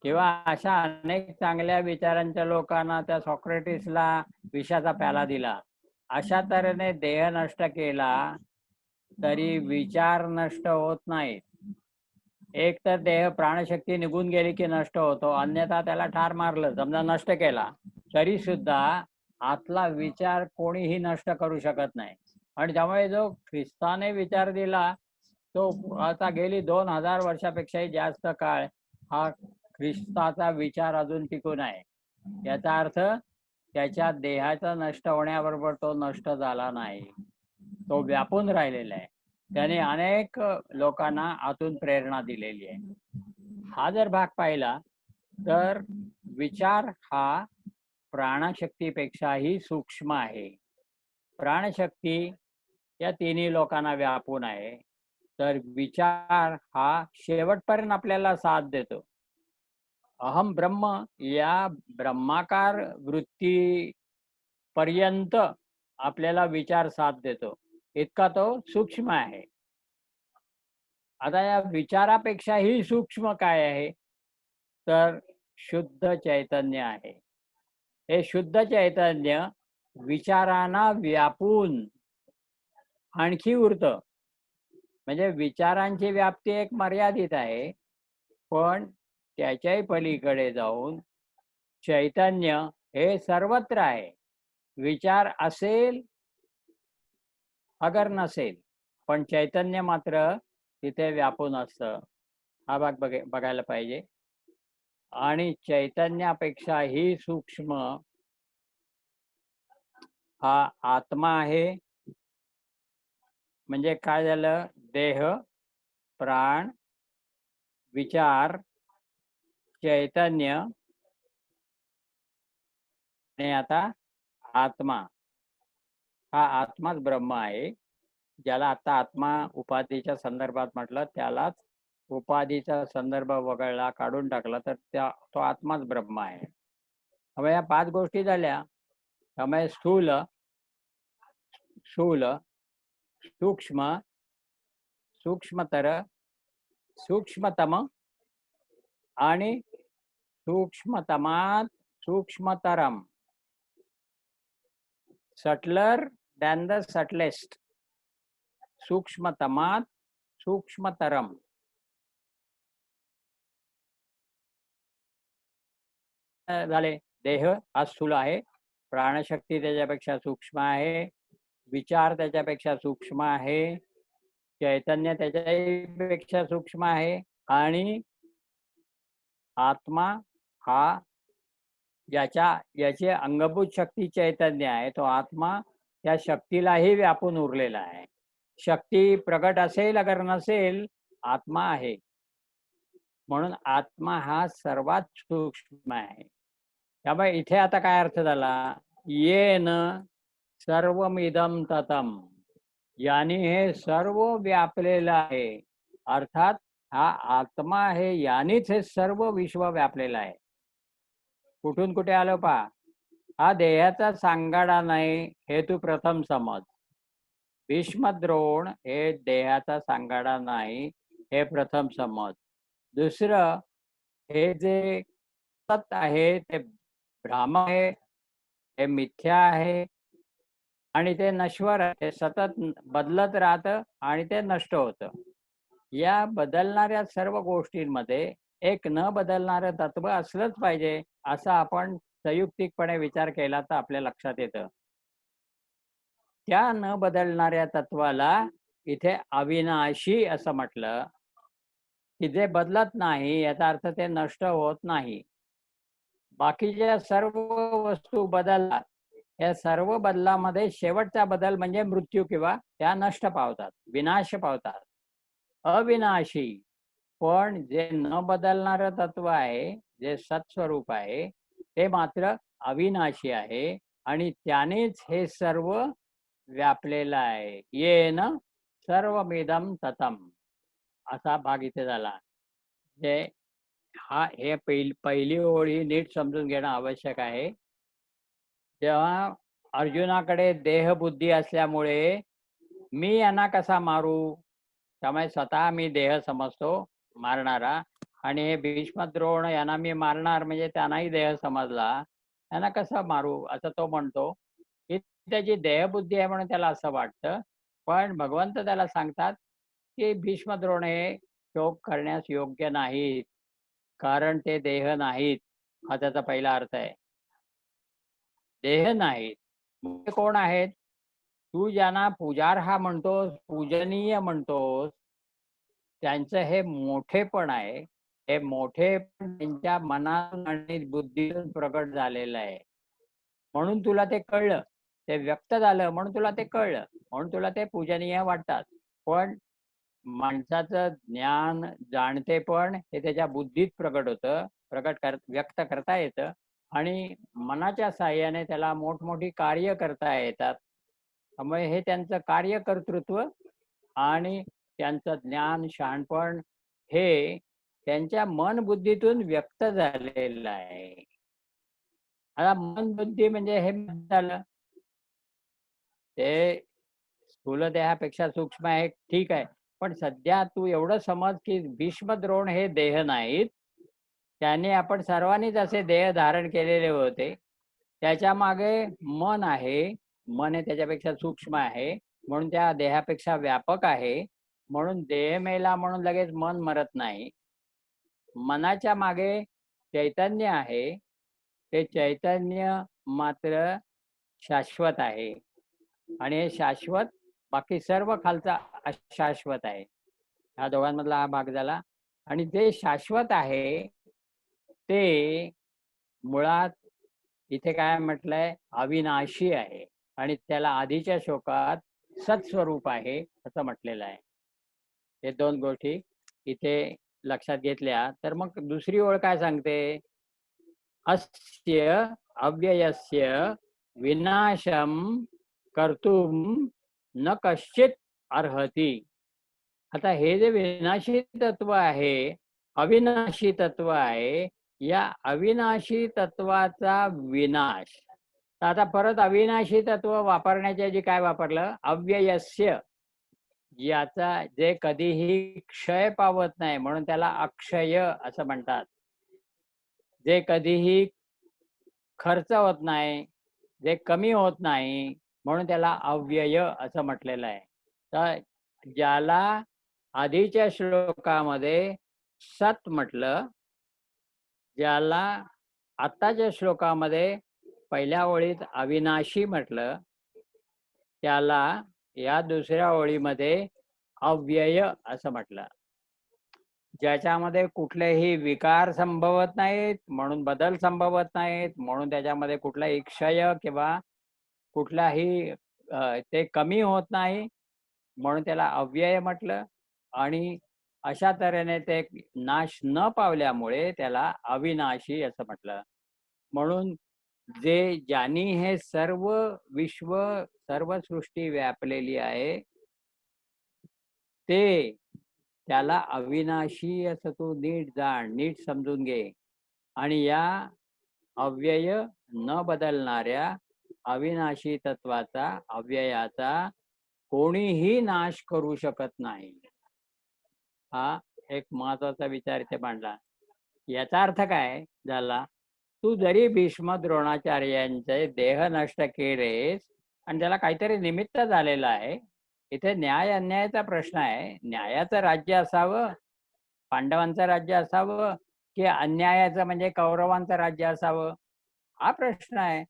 किंवा अशा अनेक चांगल्या विचारांच्या लोकांना, त्या सॉक्रेटिसला विषाचा प्याला दिला. अशा तऱ्हेने देह नष्ट केला तरी विचार नष्ट होत नाहीत. एक तर देह प्राणशक्ती निघून गेली की नष्ट होतो, अन्यथा त्याला ठार मारलं, समजा नष्ट केला, तरी सुद्धा आतला विचार कोणीही नष्ट करू शकत नाही. आणि त्यामुळे जो ख्रिस्ताने विचार दिला तो आता गेली 2000 वर्षापेक्षाही जास्त काळ हा ख्रिस्ताचा विचार अजून टिकून आहे. याचा अर्थ त्याच्या देहाचा नष्ट होण्याबरोबर तो नष्ट झाला नाही, तो व्यापून राहिलेला आहे. त्याने अनेक लोकांना आतून प्रेरणा दिलेली आहे. हा जर भाग पाहिला तर विचार हा प्राणशक्तीपेक्षाही सूक्ष्म आहे. प्राणशक्ती या तिन्ही लोकांना व्यापून आहे, तर विचार हा शेवटपर्यंत आपल्याला साथ देतो. अहम ब्रह्म या ब्रह्माकार वृत्ती पर्यंत आपल्याला विचार साथ देतो, इतका तो सूक्ष्म आहे. आता या विचारापेक्षाही सूक्ष्म काय आहे, तर शुद्ध चैतन्य आहे. हे शुद्ध चैतन्य विचारांना व्यापून आणखी उरतं. म्हणजे विचारांची व्याप्ती एक मर्यादित आहे, पण त्याच्याही पलीकडे जाऊन चैतन्य हे सर्वत्र आहे. विचार असेल अगर नसेल, पण चैतन्य मात्र तिथे व्यापून असतं. हा भाग बघायला पाहिजे. आणि चैतन्यापेक्षाही सूक्ष्म हा आत्मा आहे. म्हणजे काय झालं, देह, प्राण, विचार, चैतन्य आणि आता आत्मा. हा आत्माच ब्रह्म आहे. ज्याला आता आत्मा उपाधीच्या संदर्भात म्हटलं, त्यालाच उपाधीचा संदर्भ वगळला, काढून टाकला, तर तो आत्माच ब्रह्म आहे. हवे या 5 गोष्टी झाल्या. त्यामुळे स्थूल, स्थूल, सूक्ष्म, सूक्ष्मतर, सूक्ष्मतम आणि सूक्ष्मतमात सूक्ष्मतरम. Subtler than the subtlest. सूक्ष्मतमात सूक्ष्मतरम. झाले. देह हा स्थूल आहे, प्राणशक्ती त्याच्यापेक्षा सूक्ष्म आहे, विचार त्याच्यापेक्षा सूक्ष्म आहे, चैतन्य त्याच्यापेक्षा सूक्ष्म आहे आणि आत्मा हा याची अंगभूत शक्ती चैतन्य आहे. तो आत्मा त्या शक्तीलाही व्यापून उरलेला आहे. शक्ती प्रगट असेल अगर नसेल, आत्मा आहे. म्हणून आत्मा हा सर्वात सूक्ष्म आहे. त्यामुळे इथे आता काय अर्थ झाला, येन सर्वमिदं ततम. याने हे सर्व व्यापलेलं आहे. अर्थात हा आत्मा आहे, यानेच हे सर्व विश्व व्यापलेलं आहे. कुठून कुठे आलो पहा. हा देहाचा सांगाडा नाही हे तू प्रथम समज. भीष्मद्रोण हे देहाचा सांगाडा नाही हे प्रथम समज. दुसरं, हे जे सत आहे ते भ्राम आहे, हे मिथ्या आहे आणि ते नश्वर आहे. ते सतत बदलत राहतं आणि ते नष्ट होतं. या बदलणाऱ्या सर्व गोष्टींमध्ये एक न बदलणारं तत्व असलंच पाहिजे, असं आपण संयुक्तिकपणे विचार केला तर आपल्या लक्षात येतं. त्या न बदलणाऱ्या तत्वाला इथे अविनाशी असं म्हटलं, की जे बदलत नाही याचा अर्थ ते नष्ट होत नाही. बाकीच्या सर्व वस्तू बदलतात. या सर्व बदलामध्ये शेवटचा बदल म्हणजे मृत्यू किंवा त्या नष्ट पावतात, विनाश पावतात. अविनाशी पण जे न बदलणारं तत्व आहे, जे सत्स्वरूप आहे, ते मात्र अविनाशी आहे आणि त्यानेच हे सर्व व्यापलेलं आहे. येन सर्वमिदं ततं असा भाग इथे झाला. म्हणजे हे पहिली ओळ ही नीट समजून घेणं आवश्यक आहे. तेव्हा अर्जुनाकडे देहबुद्धी असल्यामुळे मी यांना कसा मारू? त्यामुळे स्वतः मी देह समजतो मारणारा आणि हे भीष्मद्रोण यांना मी मारणार म्हणजे त्यांनाही देह समजला. यांना कसं मारू? असं तो म्हणतो. ही त्याची देहबुद्धी आहे म्हणून त्याला असं वाटतं. पण भगवंत त्याला सांगतात, की भीष्मद्रोण हे शोक करण्यास योग्य नाहीत. कारण ते देह नाहीत. हा त्याचा पहिला अर्थ आहे. देह नाहीत. मग ते कोण आहेत? तू ज्यांना पुजार्ह म्हणतोस, पूजनीय म्हणतोस, त्यांचं हे मोठेपण आहे. हे मोठेपण त्यांच्या मनातून आणि बुद्धीतून प्रकट झालेलं आहे. म्हणून तुला ते कळलं. ते व्यक्त झालं म्हणून तुला ते कळलं. म्हणून तुला ते पूजनीय वाटतात. पण माणसाचं ज्ञान, जाणतेपण हे त्याच्या बुद्धीत प्रकट होतं. व्यक्त करता येतं आणि मनाच्या साहाय्याने त्याला मोठमोठी कार्य करता येतात. त्यामुळे हे त्यांचं कार्यकर्तृत्व आणि त्यांचं ज्ञान, शहाणपण हे त्यांच्या मन-बुद्धीतून व्यक्त झालेलं आहे. आता मन-बुद्धी म्हणजे हे झालं. ते स्थूल देहापेक्षा सूक्ष्म आहे, ठीक आहे. पण सध्या तू एवढं समज, की भीष्मद्रोण हे देह नाहीत. त्याने आपण सर्वांनीच असे देह धारण केलेले होते. त्याच्यामागे मन आहे. मन हे त्याच्यापेक्षा सूक्ष्म आहे. म्हणून त्या देहापेक्षा व्यापक आहे. म्हणून देह मेला म्हणून लगेच मन मरत नाही. मनाच्या मागे चैतन्य आहे. ते चैतन्य मात्र शाश्वत आहे. आणि हे शाश्वत, बाकी सर्व खालचा अशाश्वत आहे. ह्या दोघांमधला हा भाग झाला. आणि जे शाश्वत आहे ते मुळात इथे काय म्हटलंय, अविनाशी आहे आणि त्याला आधीच्या श्लोकात सत्स्वरूप आहे असं म्हटलेलं आहे. हे दोन गोष्टी इथे लक्षात घेतल्या तर मग दुसरी ओळ काय सांगते, अस्य अव्ययस्य विनाशम कर्तुम न कश्चित अर्हति. आता हे जे विनाशी तत्व आहे, अविनाशी तत्व आहे, या अविनाशी तत्वाचा विनाश. तर आता परत अविनाशी तत्व वापरण्याच्या ऐवजी काय वापरलं? अव्ययस्य, याचा जे कधीही क्षय पावत नाही म्हणून त्याला अक्षय असं म्हणतात. जे कधीही खर्च होत नाही, जे कमी होत नाही म्हणून त्याला अव्यय असं म्हटलेलं आहे. तर ज्याला आधीच्या श्लोकामध्ये सत म्हटलं, ज्याला आत्ताच्या श्लोकामध्ये पहिल्या ओळीत अविनाशी म्हटलं, त्याला या दुसऱ्या ओळीमध्ये अव्यय असं म्हटलं. ज्याच्यामध्ये कुठलेही विकार संभवत नाहीत, म्हणून बदल संभवत नाहीत, म्हणून त्याच्यामध्ये कुठलाही क्षय किंवा कुठलाही ते कमी होत नाही, म्हणून त्याला अव्यय म्हटलं. आणि अशा तऱ्हेने ते नाश न पावल्यामुळे त्याला अविनाशी असं म्हटलं. म्हणून ज्यांनी हे सर्व विश्व, सर्व सृष्टी व्यापलेली आहे, ते त्याला अविनाशी असं तू नीट जाण, नीट समजून घे. आणि या अव्यय न बदलणाऱ्या अविनाशी तत्वाचा, अव्ययाचा कोणीही नाश करू शकत नाही. हा एक महत्वाचा विचार इथे मांडला. याचा अर्थ काय झाला? तू जरी भीष्म द्रोणाचार्यांचे देह नष्ट केलेस आणि त्याला काहीतरी निमित्त झालेलं आहे. इथे न्याय अन्यायाचा प्रश्न आहे. न्यायाचं राज्य असावं, पांडवांचं राज्य असावं, की अन्यायाचं म्हणजे कौरवांचं राज्य असावं, हा प्रश्न आहे.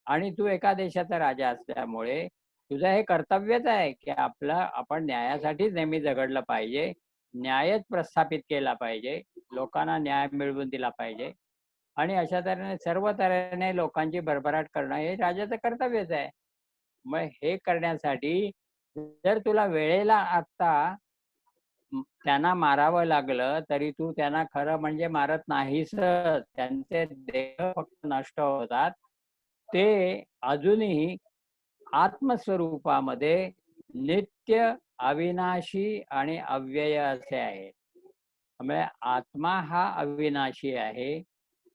आणि तू एका देशाचा राजा असल्यामुळे तुझं हे कर्तव्यच आहे की आपण न्यायासाठीच नेहमी झगडलं पाहिजे. न्यायच प्रस्थापित केला पाहिजे. लोकांना न्याय मिळवून दिला पाहिजे. आणि अशा तऱ्हेने सर्व तऱ्हेने लोकांची भरभराट करणं हे राजाचं कर्तव्यच आहे. मग हे करण्यासाठी जर तुला वेळेला आता त्यांना मारावं लागलं तरी तू त्यांना खरं म्हणजे मारत नाहीस. त्यांचे देह फक्त नष्ट होतात. ते अजूनही आत्मस्वरूपामध्ये नित्य, अविनाशी आणि अव्यय असे आहेत. त्यामुळे आत्मा हा अविनाशी आहे,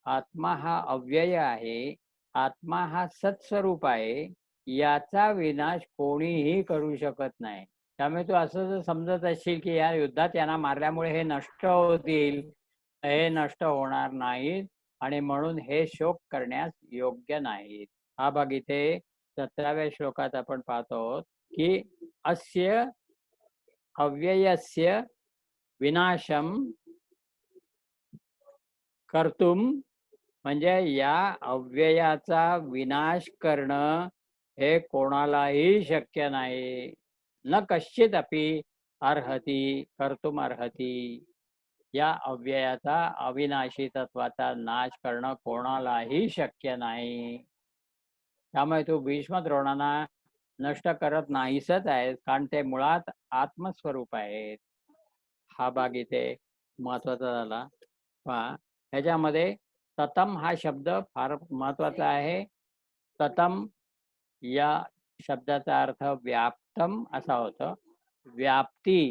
आत्मा हा अव्यय आहे, आत्मा हा सत्स्वरूप आहे. याचा विनाश कोणीही करू शकत नाही. त्यामुळे तू असं जर समजत असशील की या युद्धात यांना मारल्यामुळे हे नष्ट होतील, हे नष्ट होणार नाहीत आणि म्हणून हे शोक करण्यास योग्य नाहीत. हा भाग इथे 17व्या श्लोकात आपण पाहतो आहोत की अस्य अव्ययस्य विनाशम कर्तुम, म्हणजे या अव्ययाचा विनाश करणं हे कोणालाही शक्य नाही. न कश्चित अपि अर्हति कर्तुम अर्हति. या अव्ययाचा, अविनाशी तत्वाचा नाश करणं कोणालाही शक्य नाही. त्यामुळे तू भीष्म द्रोणांना नष्ट करत नाहीसच आहेस, कारण ते मुळात आत्मस्वरूप आहेत. हा भाग इथे महत्वाचा झाला. पहा, ह्याच्यामध्ये ततम हा शब्द फार महत्वाचा आहे. ततम या शब्दाचा अर्थ व्याप्तम असा होतो. व्याप्ती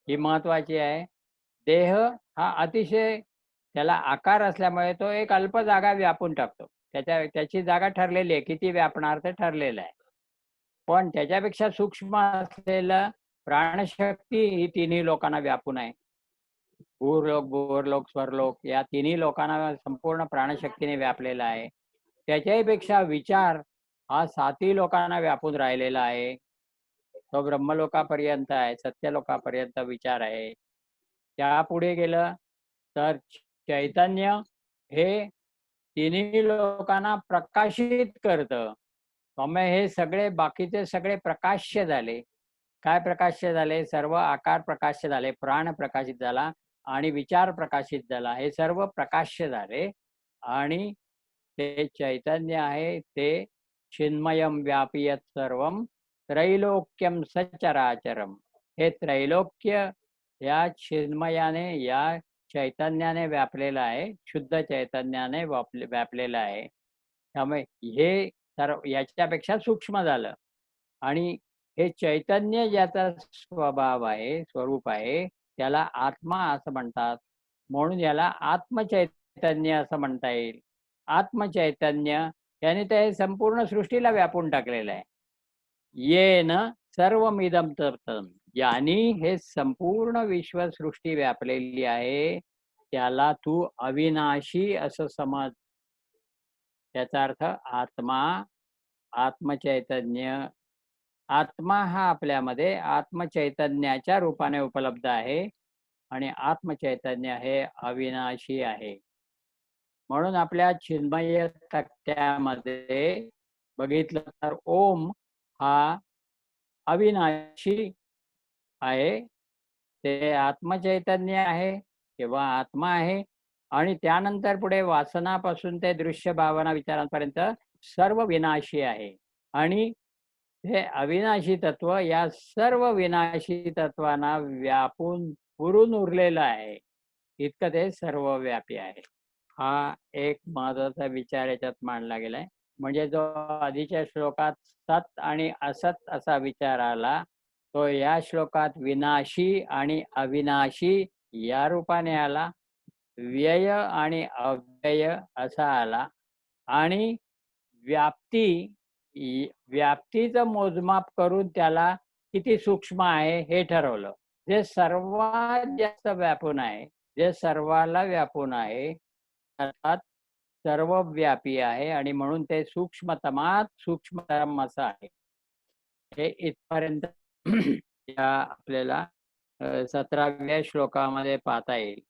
ही महत्वाची आहे. देह हा अतिशय त्याला आकार असल्यामुळे तो एक अल्प जागा व्यापून टाकतो. त्याची जागा ठरलेली आहे, किती व्यापणार ते ठरलेलं आहे. पण त्याच्यापेक्षा सूक्ष्म असलेलं प्राणशक्ती ही तिन्ही लोकांना व्यापून आहे. भूरलोक, भुवरलोक, स्वर्लोक या तिन्ही लोकांना संपूर्ण प्राणशक्तीने व्यापलेला आहे. त्याच्याही पेक्षा विचार हा 7ही लोकांना व्यापून राहिलेला आहे. तो ब्रह्मलोकापर्यंत आहे, सत्यलोकापर्यंत विचार आहे. त्यापुढे गेलं तर चैतन्य हे तिन्ही लोकांना प्रकाशित करतं. त्यामुळे हे सगळे बाकीचे सगळे प्रकाश्य झाले. काय प्रकाश्य झाले? सर्व आकार प्रकाश्य झाले, प्राण प्रकाशित झाला आणि विचार प्रकाशित झाला. हे सर्व प्रकाश्य झाले आणि ते चैतन्य आहे ते चिन्मयम व्यापी यत् सर्वम त्रैलोक्यम सचराचरम. हे त्रैलोक्य या चिन्मयाने, या चैतन्याने व्यापलेलं आहे, शुद्ध चैतन्याने व्यापलेलं आहे. त्यामुळे हे सर्व याच्यापेक्षा सूक्ष्म झालं आणि हे चैतन्य ज्याचा स्वभाव आहे, स्वरूप आहे, त्याला आत्मा असं म्हणतात. म्हणून याला आत्मचैतन्य असं म्हणता येईल. आत्मचैतन्य याने ते संपूर्ण सृष्टीला व्यापून टाकलेलं आहे. येन सर्वमिदं ततं, यानी हे संपूर्ण विश्वसृष्टी व्यापलेली आहे, त्याला तू अविनाशी असं समज. त्याचा अर्थ आत्मा, आत्मचैतन्य. आत्मा हा आपल्यामध्ये आत्मचैतन्याच्या रूपाने उपलब्ध आहे आणि आत्मचैतन्य हे अविनाशी आहे. म्हणून आपल्या चिन्मय तक्त्यामध्ये बघितलं तर ओम हा अविनाशी आहे. ते आत्मचैतन्य आहे किंवा आत्मा आहे आणि त्यानंतर पुढे वासनापासून ते दृश्य भावना विचारांपर्यंत सर्व विनाशी आहे. आणि हे अविनाशी तत्व या सर्व विनाशी तत्वांना व्यापून पुरून उरलेलं आहे. इतकं ते सर्वव्यापी आहे. हा एक महत्वाचा विचार याच्यात मांडला गेलाय. म्हणजे जो आधीच्या श्लोकात सत आणि असत असा विचार आला, तो या श्लोकात विनाशी आणि अविनाशी या रूपाने आला. व्यय आणि अव्यय असा आला. आणि व्याप्ती व्याप्तीचं मोजमाप करून त्याला किती सूक्ष्म आहे हे ठरवलं. जे सर्वात जास्त व्यापून आहे, जे सर्वाला व्यापून आहे, अर्थात सर्वव्यापी आहे आणि म्हणून ते सूक्ष्मतमात सूक्ष्मतम असं आहे. हे इथपर्यंत या आपल्याला 17व्या श्लोकामध्ये पाहता येईल.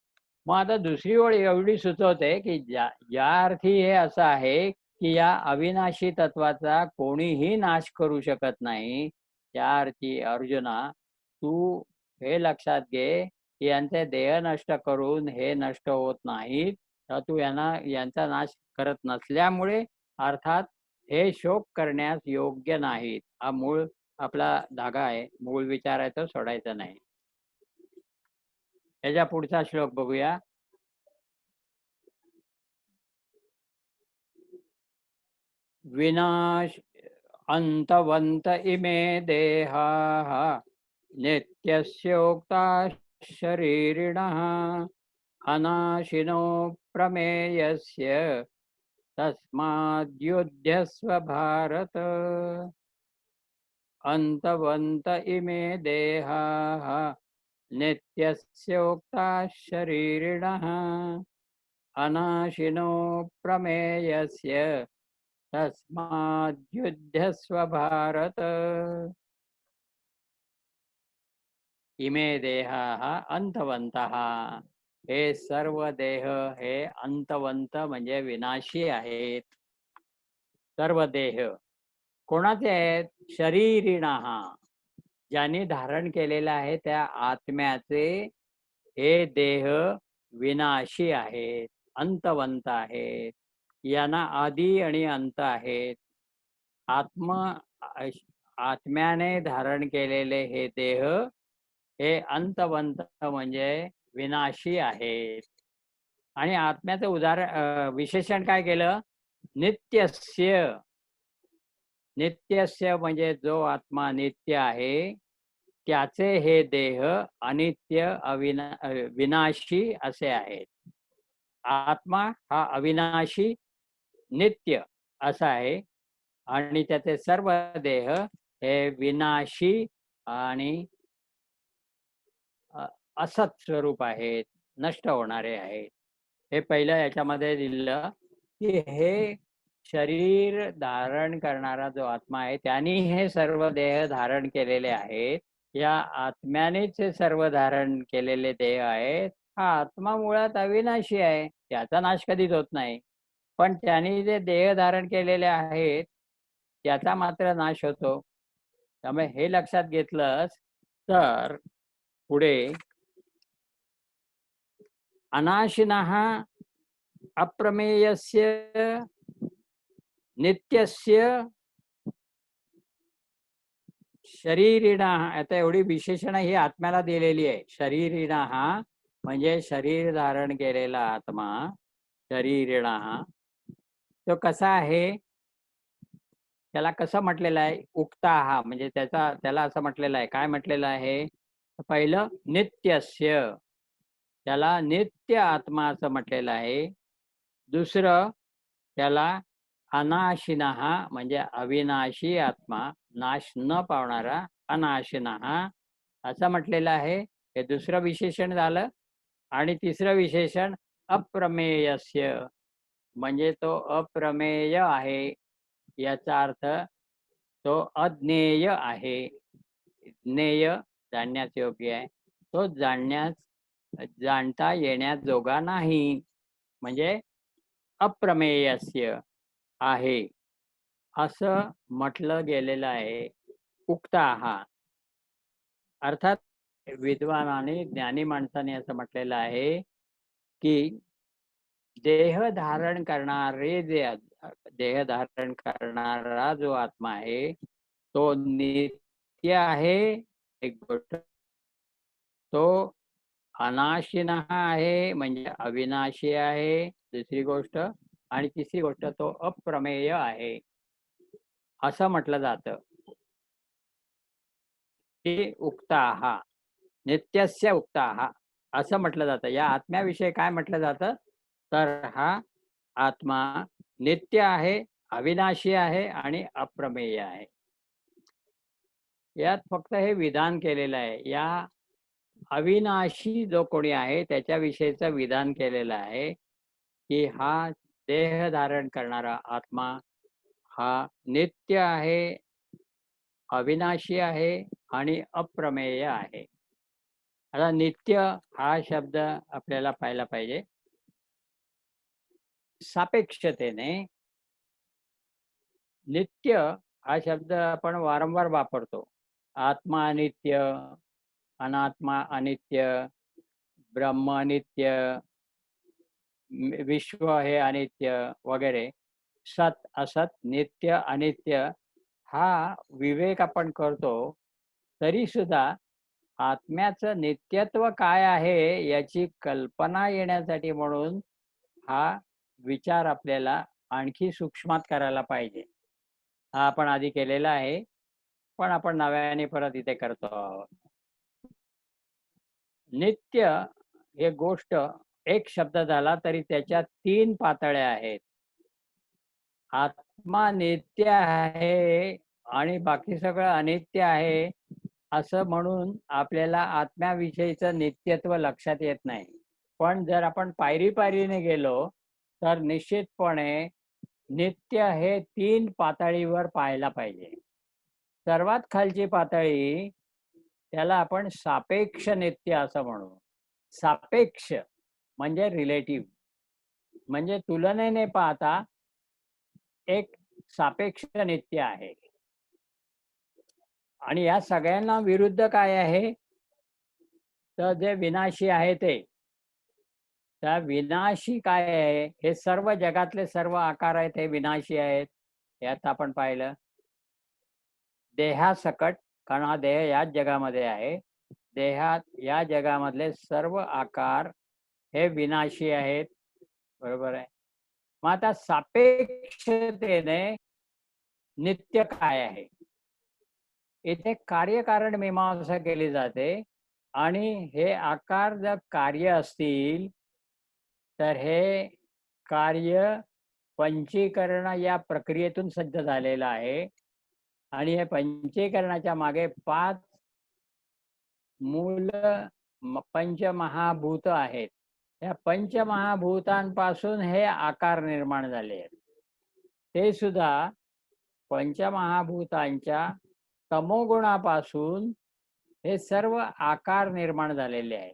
मग आता दुसरी ओळ एवढी सुचवते, की ज्या अर्थी हे असं आहे, की या अविनाशी तत्वाचा कोणीही नाश करू शकत नाही, त्या अर्थी अर्जुना, तू हे लक्षात घे, की यांचे देह नष्ट करून हे नष्ट होत नाहीत. तर तू यांचा नाश करत नसल्यामुळे अर्थात हे शोक करण्यास योग्य नाहीत. हा मूळ आपला धागा आहे, मूळ विचार आहे तो सोडायचा नाही. याच्या पुढचा श्लोक बघूया. विनाश अंतवंत इमे देहाः नित्यस्योक्ता शरीरिणः अनाशिनो प्रमेयस्य तस्माद्युध्यस्व भारत. अंतवंत इमे देहाः नित्यस्योक्ता शरीरिणः अनाशिनो प्रमेयस्य तस्माद्युध्यस्व भारत. इमे देहाः अंतवंतः. हे सर्व देह हे अंतवंत म्हणजे विनाशी आहेत. सर्व देह कोणाचे आहेत? शरीरिणः. ज्यांनी धारण केलेलं आहे त्या आत्म्याचे हे देह विनाशी आहेत, अंतवंत आहेत. यांना आदी आणि अंत आहेत. आत्म्याने धारण केलेले हे देह हे अंतवंत म्हणजे विनाशी आहेत. आणि आत्म्याचं विशेषण काय केलं? नित्यस्य. नित्यस्य म्हणजे जो आत्मा नित्य आहे त्याचे हे देह अनित्य विनाशी असे आहेत. आत्मा हा अविनाशी नित्य असा आहे आणि त्याचे सर्व देह हे विनाशी आणि असत स्वरूप आहेत, नष्ट होणारे आहेत. हे पहिलं याच्यामध्ये दिलं की हे शरीर धारण करणारा जो आत्मा आहे त्यांनी हे सर्व देह धारण केलेले आहेत. या आत्म्यानेच हे सर्व धारण केलेले देह आहेत. हा आत्मा मुळात अविनाशी आहे, त्याचा नाश कधीच होत नाही. पण त्यांनी जे देह धारण केलेले आहेत त्याचा मात्र नाश होतो. त्यामुळे हे लक्षात घेतलंस तर पुढे अनाशिनः अप्रमेयस्य नित्यस्य शरीरिणः. आता एवढी विशेषणं ही आत्म्याला दिलेली आहे. शरीरिणः म्हणजे शरीर धारण केलेला आत्मा. शरीरिणः तो कसा आहे? त्याला कसं म्हटलेलं आहे? उक्ताः म्हणजे त्याला असं म्हटलेलं आहे. काय म्हटलेलं आहे? पहिलं नित्यस्य, त्याला नित्य आत्मा असं म्हटलेलं आहे. दुसरं त्याला अनाशिनः म्हणजे अविनाशी आत्मा, नाश न पावणारा अनाशिनः असं म्हटलेलं आहे. हे दुसरं विशेषण झालं. आणि तिसरं विशेषण अप्रमेयस्य म्हणजे तो अप्रमेय आहे. याचा अर्थ तो अज्ञेय आहे. ज्ञेय जाणण्यास योग्य आहे, तो जाणता येण्याजोगा नाही म्हणजे अप्रमेयस्य आहे असं म्हटलं गेलेलं आहे. उक्ताः अर्थात विद्वान आणि ज्ञानी माणसाने असं म्हटलेलं आहे की देह धारण करणारे देह धारण करणारा जो आत्मा आहे तो नित्य आहे एक गोष्ट, तो अनाशिनः आहे म्हणजे अविनाशी आहे दुसरी गोष्ट, आणि तिसरी गोष्ट तो अप्रमेय आहे असं म्हटलं जातं. की उक्ताः नित्यस्य उक्ताः असं म्हटलं जातं. या आत्म्याविषयी काय म्हटलं जातं? तर हा आत्मा नित्य आहे, अविनाशी आहे आणि अप्रमेय आहे. यात फक्त हे विधान केलेलं आहे. या अविनाशी जो कोणी आहे त्याच्याविषयीचं विधान केलेलं आहे, की हा देह धारण करणारा आत्मा हा नित्य आहे, अविनाशी आहे आणि अप्रमेय आहे. आता नित्य हा शब्द आपल्याला पाहायला पाहिजे. सापेक्षतेने नित्य हा शब्द आपण वारंवार वापरतो. आत्मा अनित्य, अनात्मा अनित्य, ब्रह्म अनित्य, विश्व हे अनित्य वगैरे. सत, असत, नित्य, अनित्य हा विवेक आपण करतो. तरी सुद्धा आत्म्याचं नित्यत्व काय आहे याची कल्पना येण्यासाठी म्हणून हा विचार आपल्याला आणखी सूक्ष्मात करायला पाहिजे. हा आपण आधी केलेला आहे, पण आपण नव्याने परत इथे करतो आहोत. नित्य हे गोष्ट एक शब्द झाला तरी त्याच्या 3 पातळ्या आहेत. आत्मा नित्य आहे आणि बाकी सगळं अनित्य आहे, असं म्हणून आपल्याला आत्म्याविषयीचं नित्यत्व लक्षात येत नाही. पण जर आपण पायरी-पायरीने गेलो, तर निश्चितपणे नित्य हे 3 पातळीवर पाहायला पाहिजे. सर्वात खालची पातळी त्याला आपण सापेक्ष नित्य असं म्हणू. सापेक्ष म्हणजे रिलेटिव्ह, म्हणजे तुलनेने पाहता एक सापेक्ष नित्य आहे. आणि या सगळ्यांना विरुद्ध काय आहे? तर जे विनाशी आहे ते. त्या विनाशी काय आहे? हे सर्व जगातले सर्व आकार आहेत हे विनाशी आहेत. यात आपण पाहिलं. देहासकट, कारण हा देह याच जगामध्ये आहे. देहात या जगामधले सर्व आकार हे विनाशी आहेत. बरोबर आहे. मग आता सापेक्षतेने नित्य काय आहे? इथे कार्यकारण मीमांसा केली जाते आणि हे आकार जर कार्य असतील, तर हे कार्य पंचीकरण या प्रक्रियेतून सिद्ध झालेलं आहे आणि हे पंचीकरणाच्या मागे 5 मूल पंचमहाभूत आहेत. या पंचमहाभूतांपासून हे आकार निर्माण झाले आहेत. ते सुद्धा पंचमहाभूतांच्या तमोगुणापासून हे सर्व आकार निर्माण झालेले आहेत.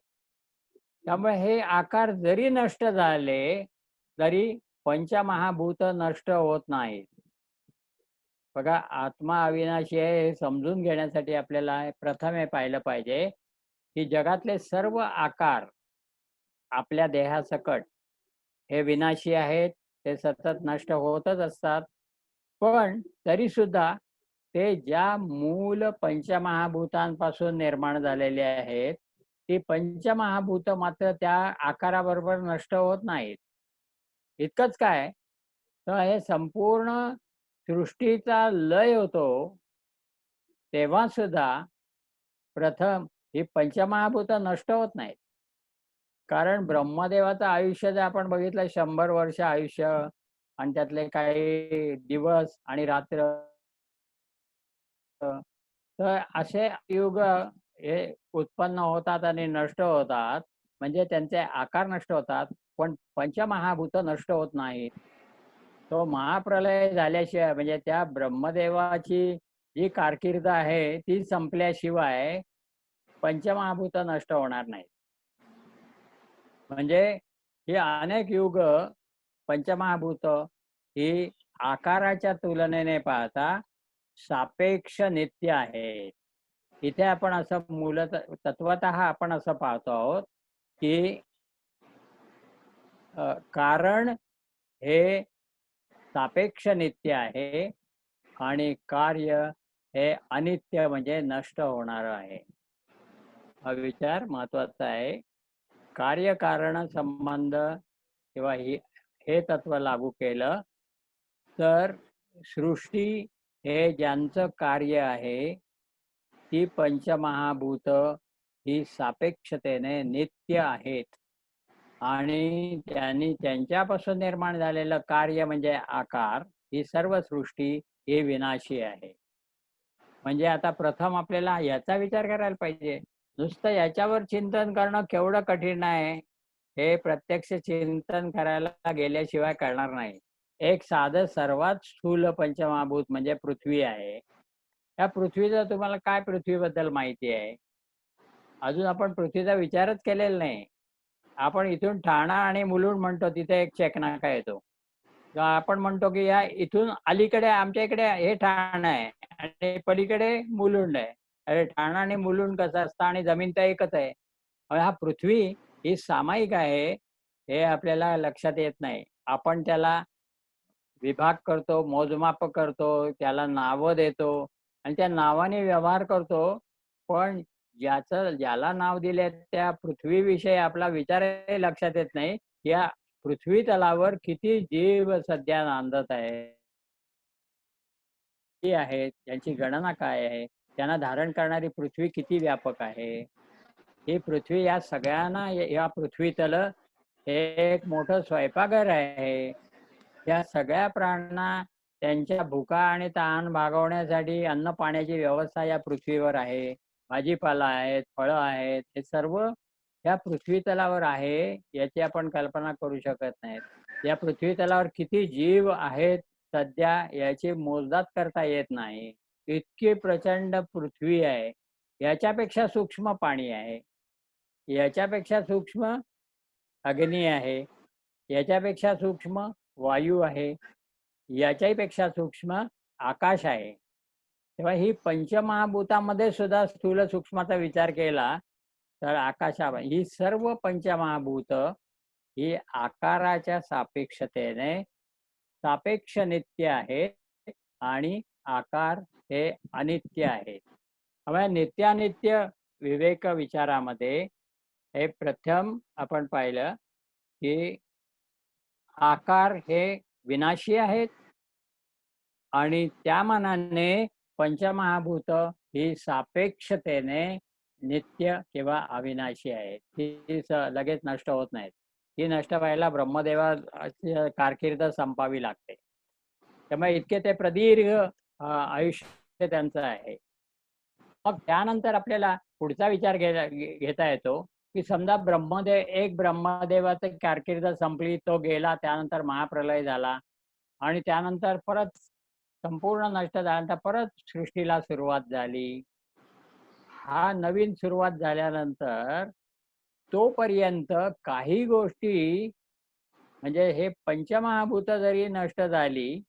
त्यामुळे हे आकार जरी नष्ट झाले, तरी पंचमहाभूत नष्ट होत नाहीत. बघा, आत्मा अविनाशी आहे हे समजून घेण्यासाठी आपल्याला प्रथम हे पाहिलं पाहिजे, की जगातले सर्व आकार आपल्या देहासकट हे विनाशी आहेत. ते सतत नष्ट होतच असतात. पण तरीसुद्धा ते ज्या मूल पंचमहाभूतांपासून निर्माण झालेले आहेत, ती पंचमहाभूत मात्र त्या आकाराबरोबर नष्ट होत नाहीत. इतकंच काय, तर हे संपूर्ण सृष्टीचा लय होतो, तेव्हा सुद्धा प्रथम ही पंचमहाभूत नष्ट होत नाहीत. कारण ब्रह्मदेवाचं आयुष्य जर आपण बघितलं 100 वर्ष आयुष्य आणि त्यातले काही दिवस आणि रात्र, तर असे युग हे उत्पन्न होतात आणि नष्ट होतात, म्हणजे त्यांचे आकार नष्ट होतात, पण पंचमहाभूत नष्ट होत नाहीत. तो महाप्रलय झाल्याशिवाय, म्हणजे त्या ब्रह्मदेवाची जी कारकीर्द आहे ती संपल्याशिवाय पंचमहाभूत नष्ट होणार नाहीत. म्हणजे ही अनेक युग पंचमहाभूत ही आकाराच्या तुलनेने पाहता सापेक्ष नित्य आहेत. इथे आपण असं तत्वतः आपण असं पाहतो आहोत, की कारण हे सापेक्ष नित्य आहे आणि कार्य हे अनित्य म्हणजे नष्ट होणारं आहे. हा विचार महत्वाचा आहे. कार्यकारण संबंध किंवा हे तत्व लागू केलं तर सृष्टी हे ज्यांचं कार्य आहे ती पंचमहाभूत ही सापेक्षतेने नित्य आहेत. आणि त्यांनी त्यांच्यापासून निर्माण झालेलं कार्य म्हणजे आकार, ही सर्व सृष्टी ही विनाशी आहे. म्हणजे आता प्रथम आपल्याला याचा विचार करायला पाहिजे. नुसतं याच्यावर चिंतन करणं केवढं कठीण आहे, हे प्रत्यक्ष चिंतन करायला गेल्याशिवाय कळणार नाही. एक साधं सर्वात स्थूल पंचमहाभूत म्हणजे पृथ्वी आहे. त्या पृथ्वीचं तुम्हाला काय पृथ्वीबद्दल माहिती आहे? अजून आपण पृथ्वीचा विचारच केलेला नाही. आपण इथून ठाणा आणि मुलुंड म्हणतो, तिथे एक चेकनाका येतो. किंवा आपण म्हणतो, की या इथून अलीकडे आमच्या इकडे हे ठाणं आहे आणि पलीकडे मुलुंड आहे. अरे ठाणा आणि मुलुंड कसं असतं आणि जमीन तर एकच आहे. हा पृथ्वी ही सामायिक आहे, हे आपल्याला लक्षात येत नाही. आपण त्याला विभाग करतो, मोजमाप करतो, त्याला नावं देतो आणि त्या नावाने व्यवहार करतो. पण ज्याला नाव दिले त्या पृथ्वीविषयी आपला विचारही लक्षात येत नाही. या पृथ्वी तलावर किती जीव सध्या नांदत आहेत. किती आहेत, त्यांची गणना काय आहे, त्यांना धारण करणारी पृथ्वी किती व्यापक आहे. ही पृथ्वी या सगळ्यांना या पृथ्वीतल हे एक मोठं स्वयंपाकघर आहे. या सगळ्या प्राण्यांना त्यांच्या भुका आणि तहान भागवण्यासाठी अन्न पाण्याची व्यवस्था या पृथ्वीवर आहे. भाजीपाला आहेत, फळं आहेत, हे सर्व या पृथ्वी तलावर आहे, याची आपण कल्पना करू शकत नाहीत. या पृथ्वी तलावर किती जीव आहेत सध्या याची मोजदाद करता येत नाही. इतकी प्रचंड पृथ्वी आहे. याच्यापेक्षा सूक्ष्म पाणी आहे. याच्यापेक्षा सूक्ष्म अग्नी आहे. याच्यापेक्षा सूक्ष्म वायू आहे. याच्याही पेक्षा सूक्ष्म आकाश आहे. तेव्हा ही पंचमहाभूतामध्ये सुद्धा स्थूल सूक्ष्माचा विचार केला तर ही सर्व पंचमहाभूत ही आकाराच्या सापेक्षतेने सापेक्ष नित्य आहेत आणि आकार हे अनित्य आहेत. त्यामुळे नित्यानित्य विवेक विचारामध्ये हे प्रथम आपण पाहिलं की आकार हे विनाशी आहेत आणि त्या मानाने पंचमहाभूत ही सापेक्षतेने नित्य किंवा अविनाशी आहेत. ती लगेच नष्ट होत नाहीत. ती नष्ट व्हायला ब्रह्मदेवाची कारकीर्द संपावी लागते. त्यामुळे इतके ते प्रदीर्घ आयुष्य त्यांचं आहे. मग त्यानंतर आपल्याला पुढचा विचार घेता येतो की समजा एक ब्रह्मदेवाचं कारकीर्द संपली, तो गेला, त्यानंतर महाप्रलय झाला आणि त्यानंतर परत संपूर्ण नष्ट झाल्यानंतर परत सृष्टीला सुरुवात झाली. हा नवीन सुरुवात झाल्यानंतर तोपर्यंत काही गोष्टी म्हणजे हे पंचमहाभूत जरी नष्ट झाली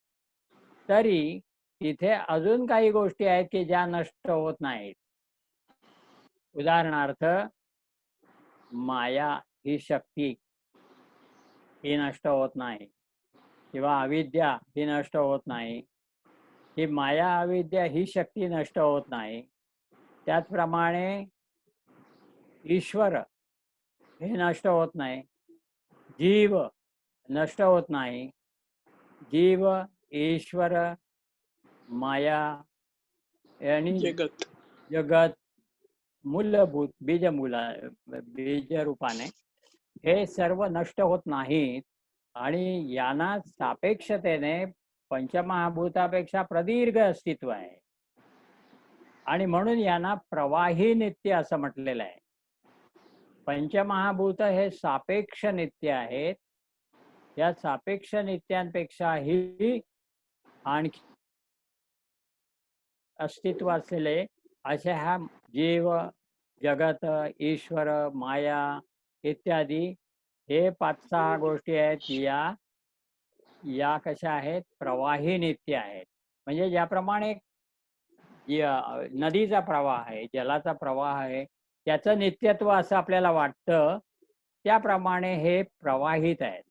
तरी तिथे अजून काही गोष्टी आहेत की ज्या नष्ट होत नाहीत. उदाहरणार्थ माया ही शक्ती ही नष्ट होत नाही किंवा अविद्या ही नष्ट होत नाही. ही माया अविद्या ही शक्ती नष्ट होत नाही. त्याचप्रमाणे ईश्वर हे नष्ट होत नाही. जीव नष्ट होत नाही. जीव, ईश्वर, माया आणि जगत मूलभूत बीज रूपाने हे सर्व नष्ट होत नाहीत आणि यांना सापेक्षतेने पंचमहाभूतापेक्षा प्रदीर्घ अस्तित्व आहे आणि म्हणून यांना प्रवाही नित्य असं म्हटलेलं आहे. पंचमहाभूत हे सापेक्ष नित्य आहेत. या सापेक्ष नित्यांपेक्षाही आणखी अस्तित्व असलेले असे हा जीव, जगत, ईश्वर, माया इत्यादी हे 5-6 गोष्टी आहेत. या कशा आहेत? प्रवाही नित्य आहेत. म्हणजे ज्याप्रमाणे नदीचा प्रवाह आहे, जलाचा प्रवाह आहे, त्याचं नित्यत्व असं आपल्याला वाटतं, त्याप्रमाणे हे प्रवाहित आहेत.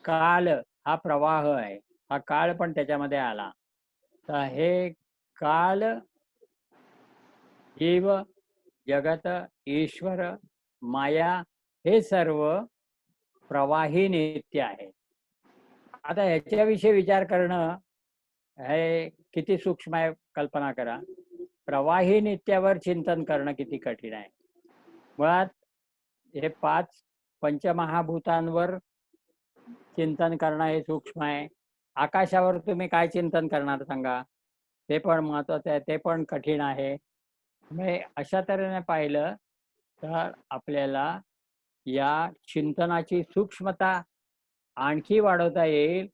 काल हा प्रवाह आहे, हा काळ पण त्याच्यामध्ये आला. तर हे काल, जीव, जगत, ईश्वर, माया हे सर्व प्रवाही नित्य आहे. आता ह्याच्याविषयी विचार करणं हे किती सूक्ष्म आहे कल्पना करा. प्रवाही नित्यावर चिंतन करणं किती कठीण आहे. मुळात हे 5 पंचमहाभूतांवर चिंतन करणं हे सूक्ष्म आहे. आकाशावर तुम्ही काय चिंतन करणार सांगा? ते पण महत्वाचं आहे, ते पण कठीण आहे. म्हणजे अशा तऱ्हेने पाहिलं तर आपल्याला या चिंतनाची सूक्ष्मता आणखी वाढवता येईल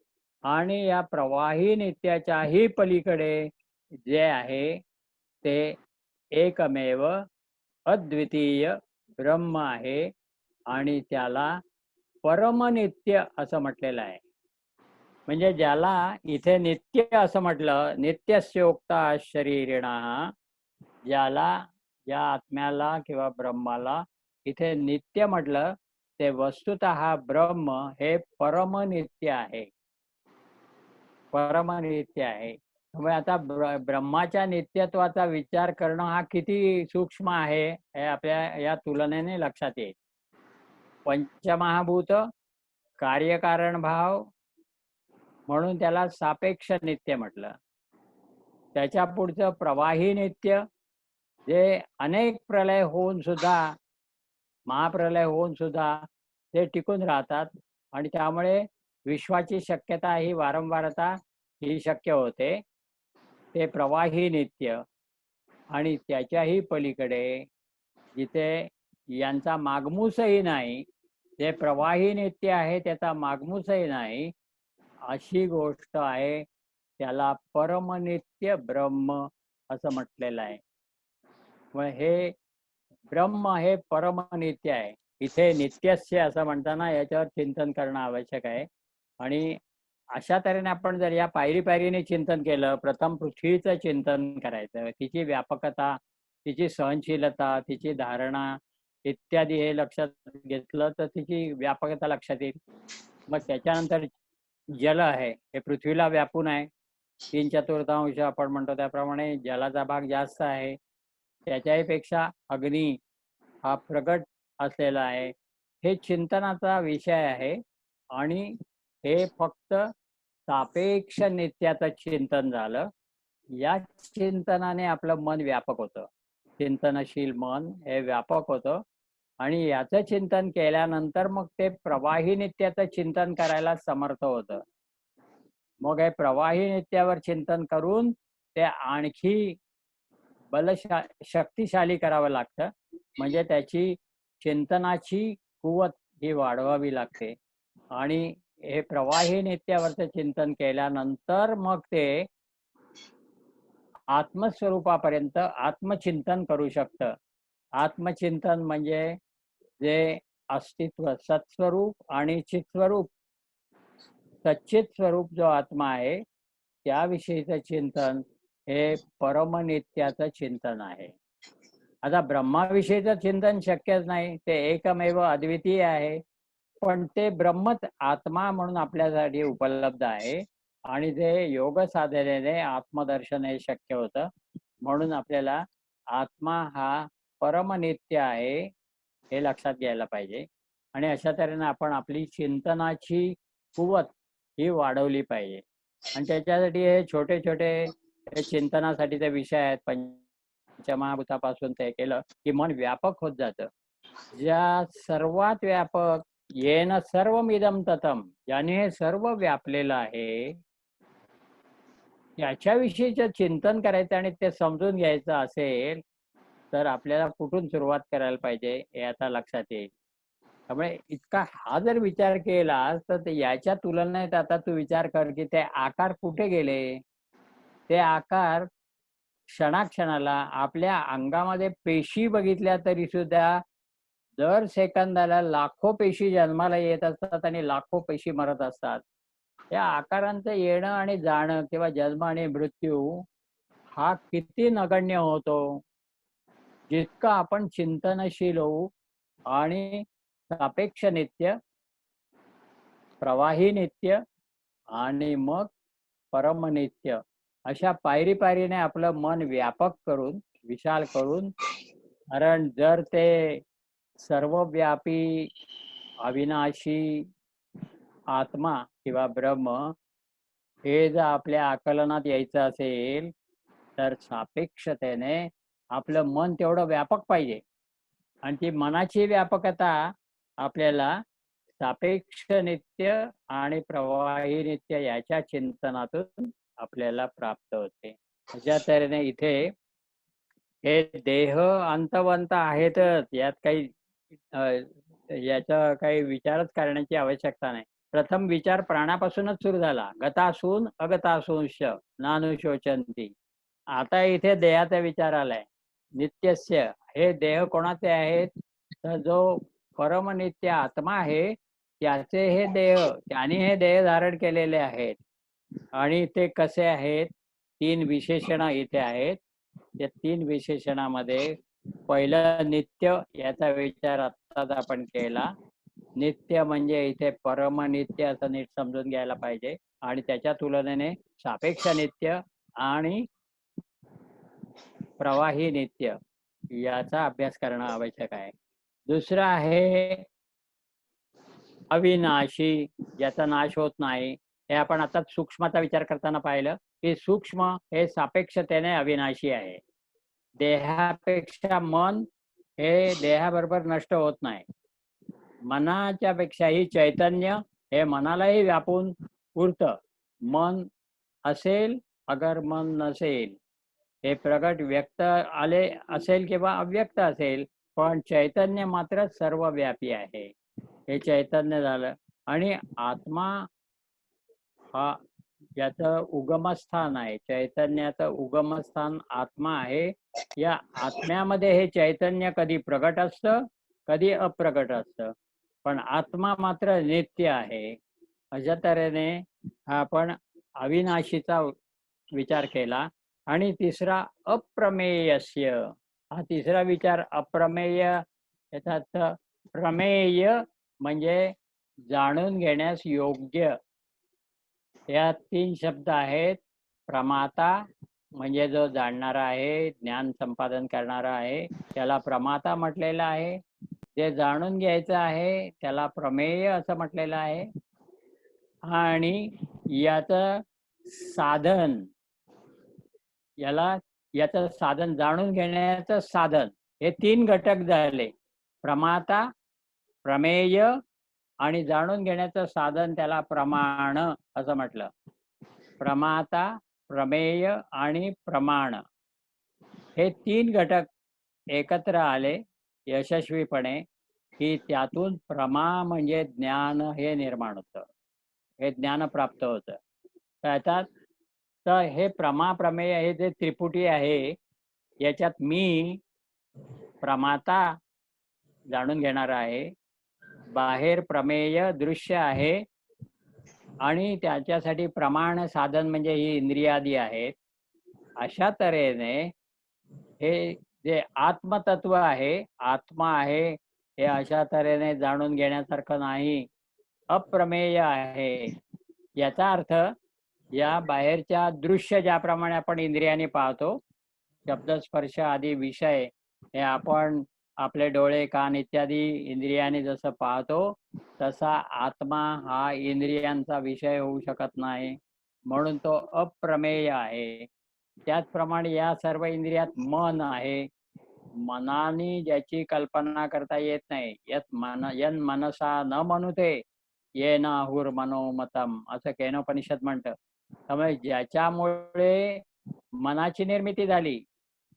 आणि या प्रवाही नित्याच्याही पलीकडे जे आहे ते एकमेव अद्वितीय ब्रह्म आहे आणि त्याला परमनित्य असं म्हटलेलं आहे. म्हणजे ज्याला इथे नित्य असं म्हटलं, नित्यस्योक्ता शरीरिणः, ज्याला या आत्म्याला किंवा ब्रह्माला इथे नित्य म्हटलं, ते वस्तुतः ब्रह्म हे परमनित्य आहे. परमनित्य आहे. त्यामुळे आता ब्रह्माच्या नित्यत्वाचा विचार करणं हा किती सूक्ष्म आहे, हे आपल्या या तुलनेने लक्षात येईल. पंचमहाभूत, कार्यकारण भाव म्हणून त्याला सापेक्ष नित्य म्हटलं. त्याच्या पुढचं प्रवाही नित्य, जे अनेक प्रलय होऊन सुद्धा, महाप्रलय होऊन सुद्धा ते टिकून राहतात आणि त्यामुळे विश्वाची शक्यता ही वारंवारता ही शक्य होते. ते प्रवाही नित्य आणि त्याच्याही पलीकडे जिथे यांचा मागमूसही नाही, जे प्रवाही नित्य आहे त्याचा मागमूसही नाही, अशी गोष्ट आहे, त्याला परमनित्य ब्रह्म असं म्हटलेलं आहे. मग हे ब्रह्म हे परमनित्य आहे. इथे नित्यस्य असं म्हणताना याच्यावर चिंतन करणं आवश्यक आहे. आणि अशा तऱ्हेने आपण जर या पायरीने चिंतन केलं, प्रथम पृथ्वीचं चिंतन करायचं, तिची व्यापकता, तिची सहनशीलता, तिची धारणा इत्यादी हे लक्षात घेतलं तर तिची व्यापकता लक्षात येईल. मग त्याच्यानंतर जल आहे, हे पृथ्वीला व्यापून आहे. 3/4 आपण म्हणतो त्याप्रमाणे जलाचा भाग जास्त आहे. त्याच्याही पेक्षा अग्नी हा प्रगट असलेला आहे. हे चिंतनाचा विषय आहे आणि हे फक्त सापेक्ष नित्याचं चिंतन झालं. या चिंतनाने आपलं मन व्यापक होतं. चिंतनशील मन हे व्यापक होतं आणि याचं चिंतन केल्यानंतर मग ते प्रवाही नित्याचं चिंतन करायला समर्थ होतं. मग हे प्रवाही नित्यावर चिंतन करून ते आणखी शक्तिशाली करावं लागतं. म्हणजे त्याची चिंतनाची कुवत ही वाढवावी लागते आणि हे प्रवाही नित्यावरचं चिंतन केल्यानंतर मग ते आत्मस्वरूपापर्यंत आत्मचिंतन करू शकतं. आत्मचिंतन म्हणजे जे अस्तित्व, सत्स्वरूप आणि चित्स्वरूप, सच्चित स्वरूप जो आत्मा आहे त्याविषयीचं चिंतन हे परमनित्याचं चिंतन आहे. आता ब्रह्माविषयीचं चिंतन शक्यच नाही, ते एकमेव अद्वितीय आहे. पण ते ब्रह्मच आत्मा म्हणून आपल्यासाठी उपलब्ध आहे आणि ते योग साधनेने आत्मदर्शन हे शक्य होतं. म्हणून आपल्याला आत्मा हा परमनित्य आहे हे लक्षात घ्यायला पाहिजे आणि अशा तऱ्हेने आपण आपली चिंतनाची कुवत ही वाढवली पाहिजे. आणि त्याच्यासाठी हे छोटे छोटे हे चिंतनासाठीचे विषय आहेत. पंचमहाभूतापासून ते केलं की मन व्यापक होत जातं. ज्या सर्वात व्यापक येन सर्वमिदं ततं, ज्याने हे सर्व व्यापलेलं आहे, याच्याविषयीचं चिंतन करायचं आणि ते समजून घ्यायचं असेल तर आपल्याला कुठून सुरुवात करायला पाहिजे हे आता लक्षात येईल. त्यामुळे इतका हा जर विचार केला तर याच्या तुलनेत आता तू विचार कर की ते आकार कुठे गेले. ते आकार क्षणाक्षणाला आपल्या अंगामध्ये पेशी बघितल्या तरी सुद्धा दर सेकंदाला लाखो पेशी जन्माला येत असतात आणि लाखो पेशी मरत असतात. या आकारांचं येणं आणि जाणं किंवा जन्म आणि मृत्यू हा किती नगण्य होतो. जितकं आपण चिंतनशील होऊ आणि सापेक्ष नित्य, प्रवाही नित्य आणि मग परमनित्य अशा पायरीने आपलं मन व्यापक करून, विशाल करून, कारण जर ते सर्वव्यापी अविनाशी आत्मा किंवा ब्रह्म हे जर आपल्या आकलनात यायचं असेल तर सापेक्षतेने आपलं मन तेवढं व्यापक पाहिजे आणि ती मनाची व्यापकता आपल्याला सापेक्ष नित्य आणि प्रवाही नित्य याच्या चिंतनातून आपल्याला प्राप्त होते. अशा तऱ्हेने इथे हे देह अंतवंत आहेतच, यात काही याचा काही विचारच करण्याची आवश्यकता नाही. प्रथम विचार प्राणापासूनच सुरू झाला. गतासून अगतासूंश नानुशोचंती. आता इथे देहाचा विचार आलाय. नित्यस्य, हे देह कोणाचे आहेत? तर जो परमनित्य आत्मा आहे त्याचे हे देह, त्याने हे देह धारण केलेले आहेत. आणि ते कसे आहेत? 3 विशेषण इथे आहेत. या 3 विशेषणामध्ये पहिलं नित्य, याचा विचार आत्ताच आपण केला. नित्य म्हणजे इथे परमनित्य असं नीट समजून घ्यायला पाहिजे. आणि त्याच्या तुलनेने सापेक्ष नित्य आणि प्रवाही नित्य याचा अभ्यास करणं आवश्यक आहे. दुसरं आहे अविनाशी, ज्याचा नाश होत नाही. हे आपण आता सूक्ष्माचा विचार करताना पाहिलं की सूक्ष्म हे सापेक्षतेने अविनाशी आहे. देहापेक्षा मन हे देहाबरोबर नष्ट होत नाही. मनाच्या पेक्षाही चैतन्य हे मनालाही व्यापून उरतं. मन असेल अगर मन नसेल, हे प्रगट व्यक्त आले असेल किंवा अव्यक्त असेल, पण चैतन्य मात्र सर्वव्यापी आहे. हे चैतन्य झालं. आणि आत्मा हा याचं उगमस्थान आहे. चैतन्याचं उगमस्थान आत्मा आहे. या आत्म्यामध्ये हे चैतन्य कधी प्रगट असतं, कधी अप्रगट असतं, पण आत्मा मात्र नित्य आहे. अशा तऱ्हेने हा आपण अविनाशीचा विचार केला. आणि तिसरा अप्रमेयस्य, हा तिसरा विचार अप्रमेय, याचा अर्थ प्रमेय म्हणजे जाणून घेण्यास योग्य. या 3 शब्द आहेत. प्रमाता म्हणजे जो जाणणारा आहे, ज्ञान संपादन करणारा आहे, त्याला प्रमाता म्हटलेलं आहे. जे जाणून घ्यायचं आहे त्याला प्रमेय असं म्हटलेलं आहे. आणि याचं साधन, याचं साधन, जाणून घेण्याचं साधन, हे 3 घटक झाले. प्रमाता, प्रमेय आणि जाणून घेण्याचं साधन, त्याला प्रमाण असं म्हटलं. प्रमाता, प्रमेय आणि प्रमाण हे 3 घटक एकत्र आले यशस्वीपणे की त्यातून प्रमा म्हणजे ज्ञान हे निर्माण होतं, हे ज्ञान प्राप्त होतं. त्याच्यात तर हे प्रमा प्रमेय हे जे त्रिपुटी आहे, याच्यात मी प्रमाता जाणून घेणार आहे, बाहेर प्रमेय दृश्य आहे, आणि त्याच्यासाठी प्रमाण साधन म्हणजे ही इंद्रियादी आहेत. अशा तऱ्हेने हे जे आत्मतत्व आहे, आत्मा आहे, हे अशा तऱ्हेने जाणून घेण्यासारखं नाही, अप्रमेय आहे. याचा अर्थ या बाहेरच्या दृश्य ज्याप्रमाणे आपण इंद्रियाने पाहतो, शब्द स्पर्श आदी विषय हे आपण आपले डोळे कान इत्यादी इंद्रियाने जसं पाहतो, तसा आत्मा हा इंद्रियांचा विषय होऊ शकत नाही, म्हणून तो अप्रमेय आहे. त्याचप्रमाणे या सर्व इंद्रियात मन आहे. मनाने ज्याची कल्पना करता येत नाही, यन मनसा न मनुते ये नाहुर मनोमतम, असं केनोपनिषद म्हणतं. त्यामुळे ज्याच्यामुळे मनाची निर्मिती झाली,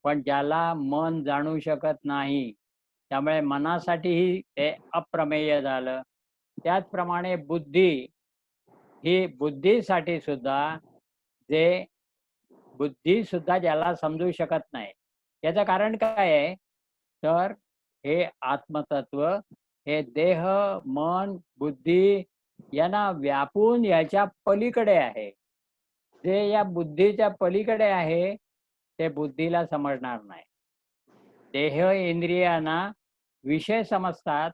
पण ज्याला मन जाणू शकत नाही, त्यामुळे मनासाठीही ते अप्रमेय झालं. त्याचप्रमाणे बुद्धी, ही बुद्धीसाठी सुद्धा, जे बुद्धी सुद्धा ज्याला समजू शकत नाही, याचं कारण काय आहे? तर हे आत्मतत्व हे देह, मन, बुद्धी यांना व्यापून याच्या पलीकडे आहे. जे या बुद्धीच्या पलीकडे आहे ते बुद्धीला समजणार नाही. देह इंद्रियांना विषय समजतात,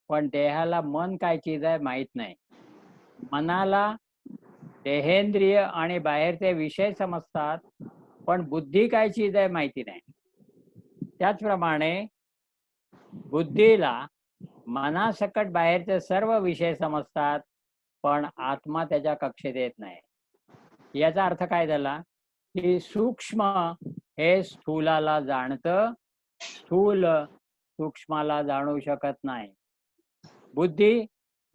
पण देहाला मन काय चीज आहे माहीत नाही. मनाला देहेंद्रिय आणि बाहेरचे विषय समजतात, पण बुद्धी काय चीज आहे माहिती नाही. त्याचप्रमाणे बुद्धीला मनासकट बाहेरचे सर्व विषय समजतात, पण आत्मा त्याच्या कक्षेत येत नाही. याचा अर्थ काय झाला की सूक्ष्म हे स्थूलाला जाणतं, स्थूल सूक्ष्माला जाणू शकत नाही. बुद्धी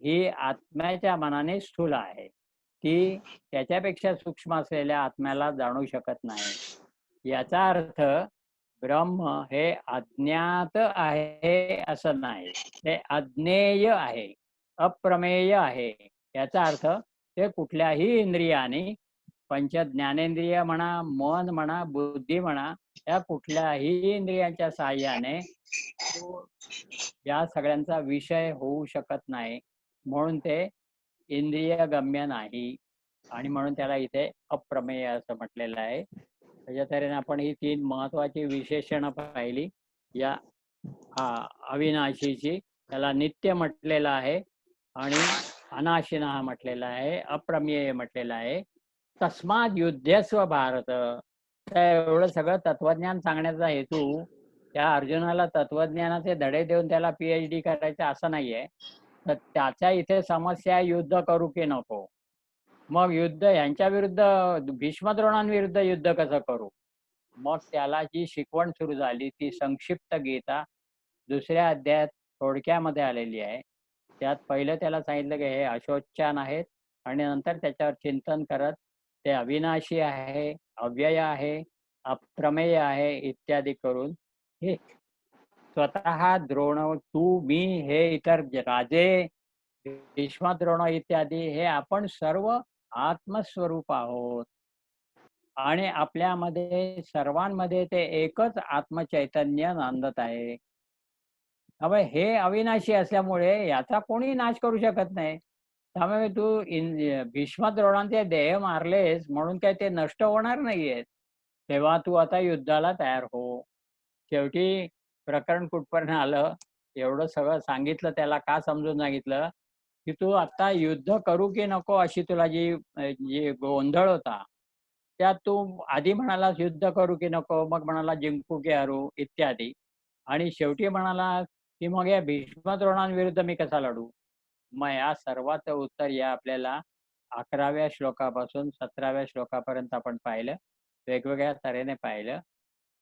ही आत्म्याच्या मनाने स्थूल आहे. ती त्याच्यापेक्षा सूक्ष्म असलेल्या आत्म्याला जाणू शकत नाही. याचा अर्थ ब्रह्म हे अज्ञात आहे असं नाही. ते अज्ञेय आहे, अप्रमेय आहे. याचा अर्थ ते कुठल्याही इंद्रियाने पंच ज्ञानेंद्रिय म्हणा, मन म्हणा, बुद्धी म्हणा, या कुठल्याही इंद्रियांच्या सहाय्याने तो या सगळ्यांचा विषय होऊ शकत नाही. म्हणून ते इंद्रियगम्य नाही आणि म्हणून त्याला इथे अप्रमेय असं म्हटलेलं आहे. त्याच्या तऱ्हेने आपण ही 3 महत्त्वाची विशेषणं पाहिली. या अविनाशीची. त्याला नित्य म्हटलेलं आहे आणि अनाशिनः म्हटलेलं आहे, अप्रमेय म्हटलेलं आहे. तस्माद युध्यस्व भारत. तर एवढं सगळं तत्वज्ञान सांगण्याचा हेतू त्या अर्जुनाला तत्वज्ञानाचे धडे देऊन त्याला पी-एच-डी करायचं असं नाहीये. तर त्याच्या इथे समस्या आहे, युद्ध करू की नको? मग युद्ध यांच्या विरुद्ध भीष्मद्रोणांविरुद्ध युद्ध कसं करू? मग त्याला जी शिकवण सुरू झाली ती संक्षिप्त गीता दुसऱ्या अध्यायात थोडक्यामध्ये आलेली आहे. त्यात पहिलं त्याला सांगितलं की हे अशोच्यान आहेत आणि नंतर त्याच्यावर चिंतन करत ते अविनाशी आहे, अव्यय आहे, अप्रमेय आहे इत्यादी करून हे स्वतः द्रोण, तू, मी, हे इतर राजे, भीष्म, द्रोण इत्यादी हे आपण सर्व आत्मस्वरूप आहोत. आणि आपल्यामध्ये सर्वांमध्ये ते एकच आत्मचैतन्य नांदत आहे. त्यामुळे हे अविनाशी असल्यामुळे याचा कोणी नाश करू शकत नाही. त्यामुळे तू भीष्म द्रोणांचे देह मारलेस म्हणून काय ते नष्ट होणार नाहीयेत. तेव्हा तू आता युद्धाला तयार हो. शेवटी प्रकरण कुठपर्यंत आलं, एवढं सगळं सांगितलं त्याला का समजून सांगितलं, की तू आता युद्ध करू की नको अशी तुला जी गोंधळ होता, त्यात तू आधी म्हणालास युद्ध करू की नको, मग म्हणाला जिंकू की हरू इत्यादी आणि शेवटी म्हणाला, की मग या भीष्म द्रोणांविरुद्ध मी कसा लढू? मग या सर्वाचं उत्तर या आपल्याला 11व्या श्लोकापासून 17व्या श्लोकापर्यंत आपण पाहिलं. वेगवेगळ्या तऱ्हेने पाहिलं.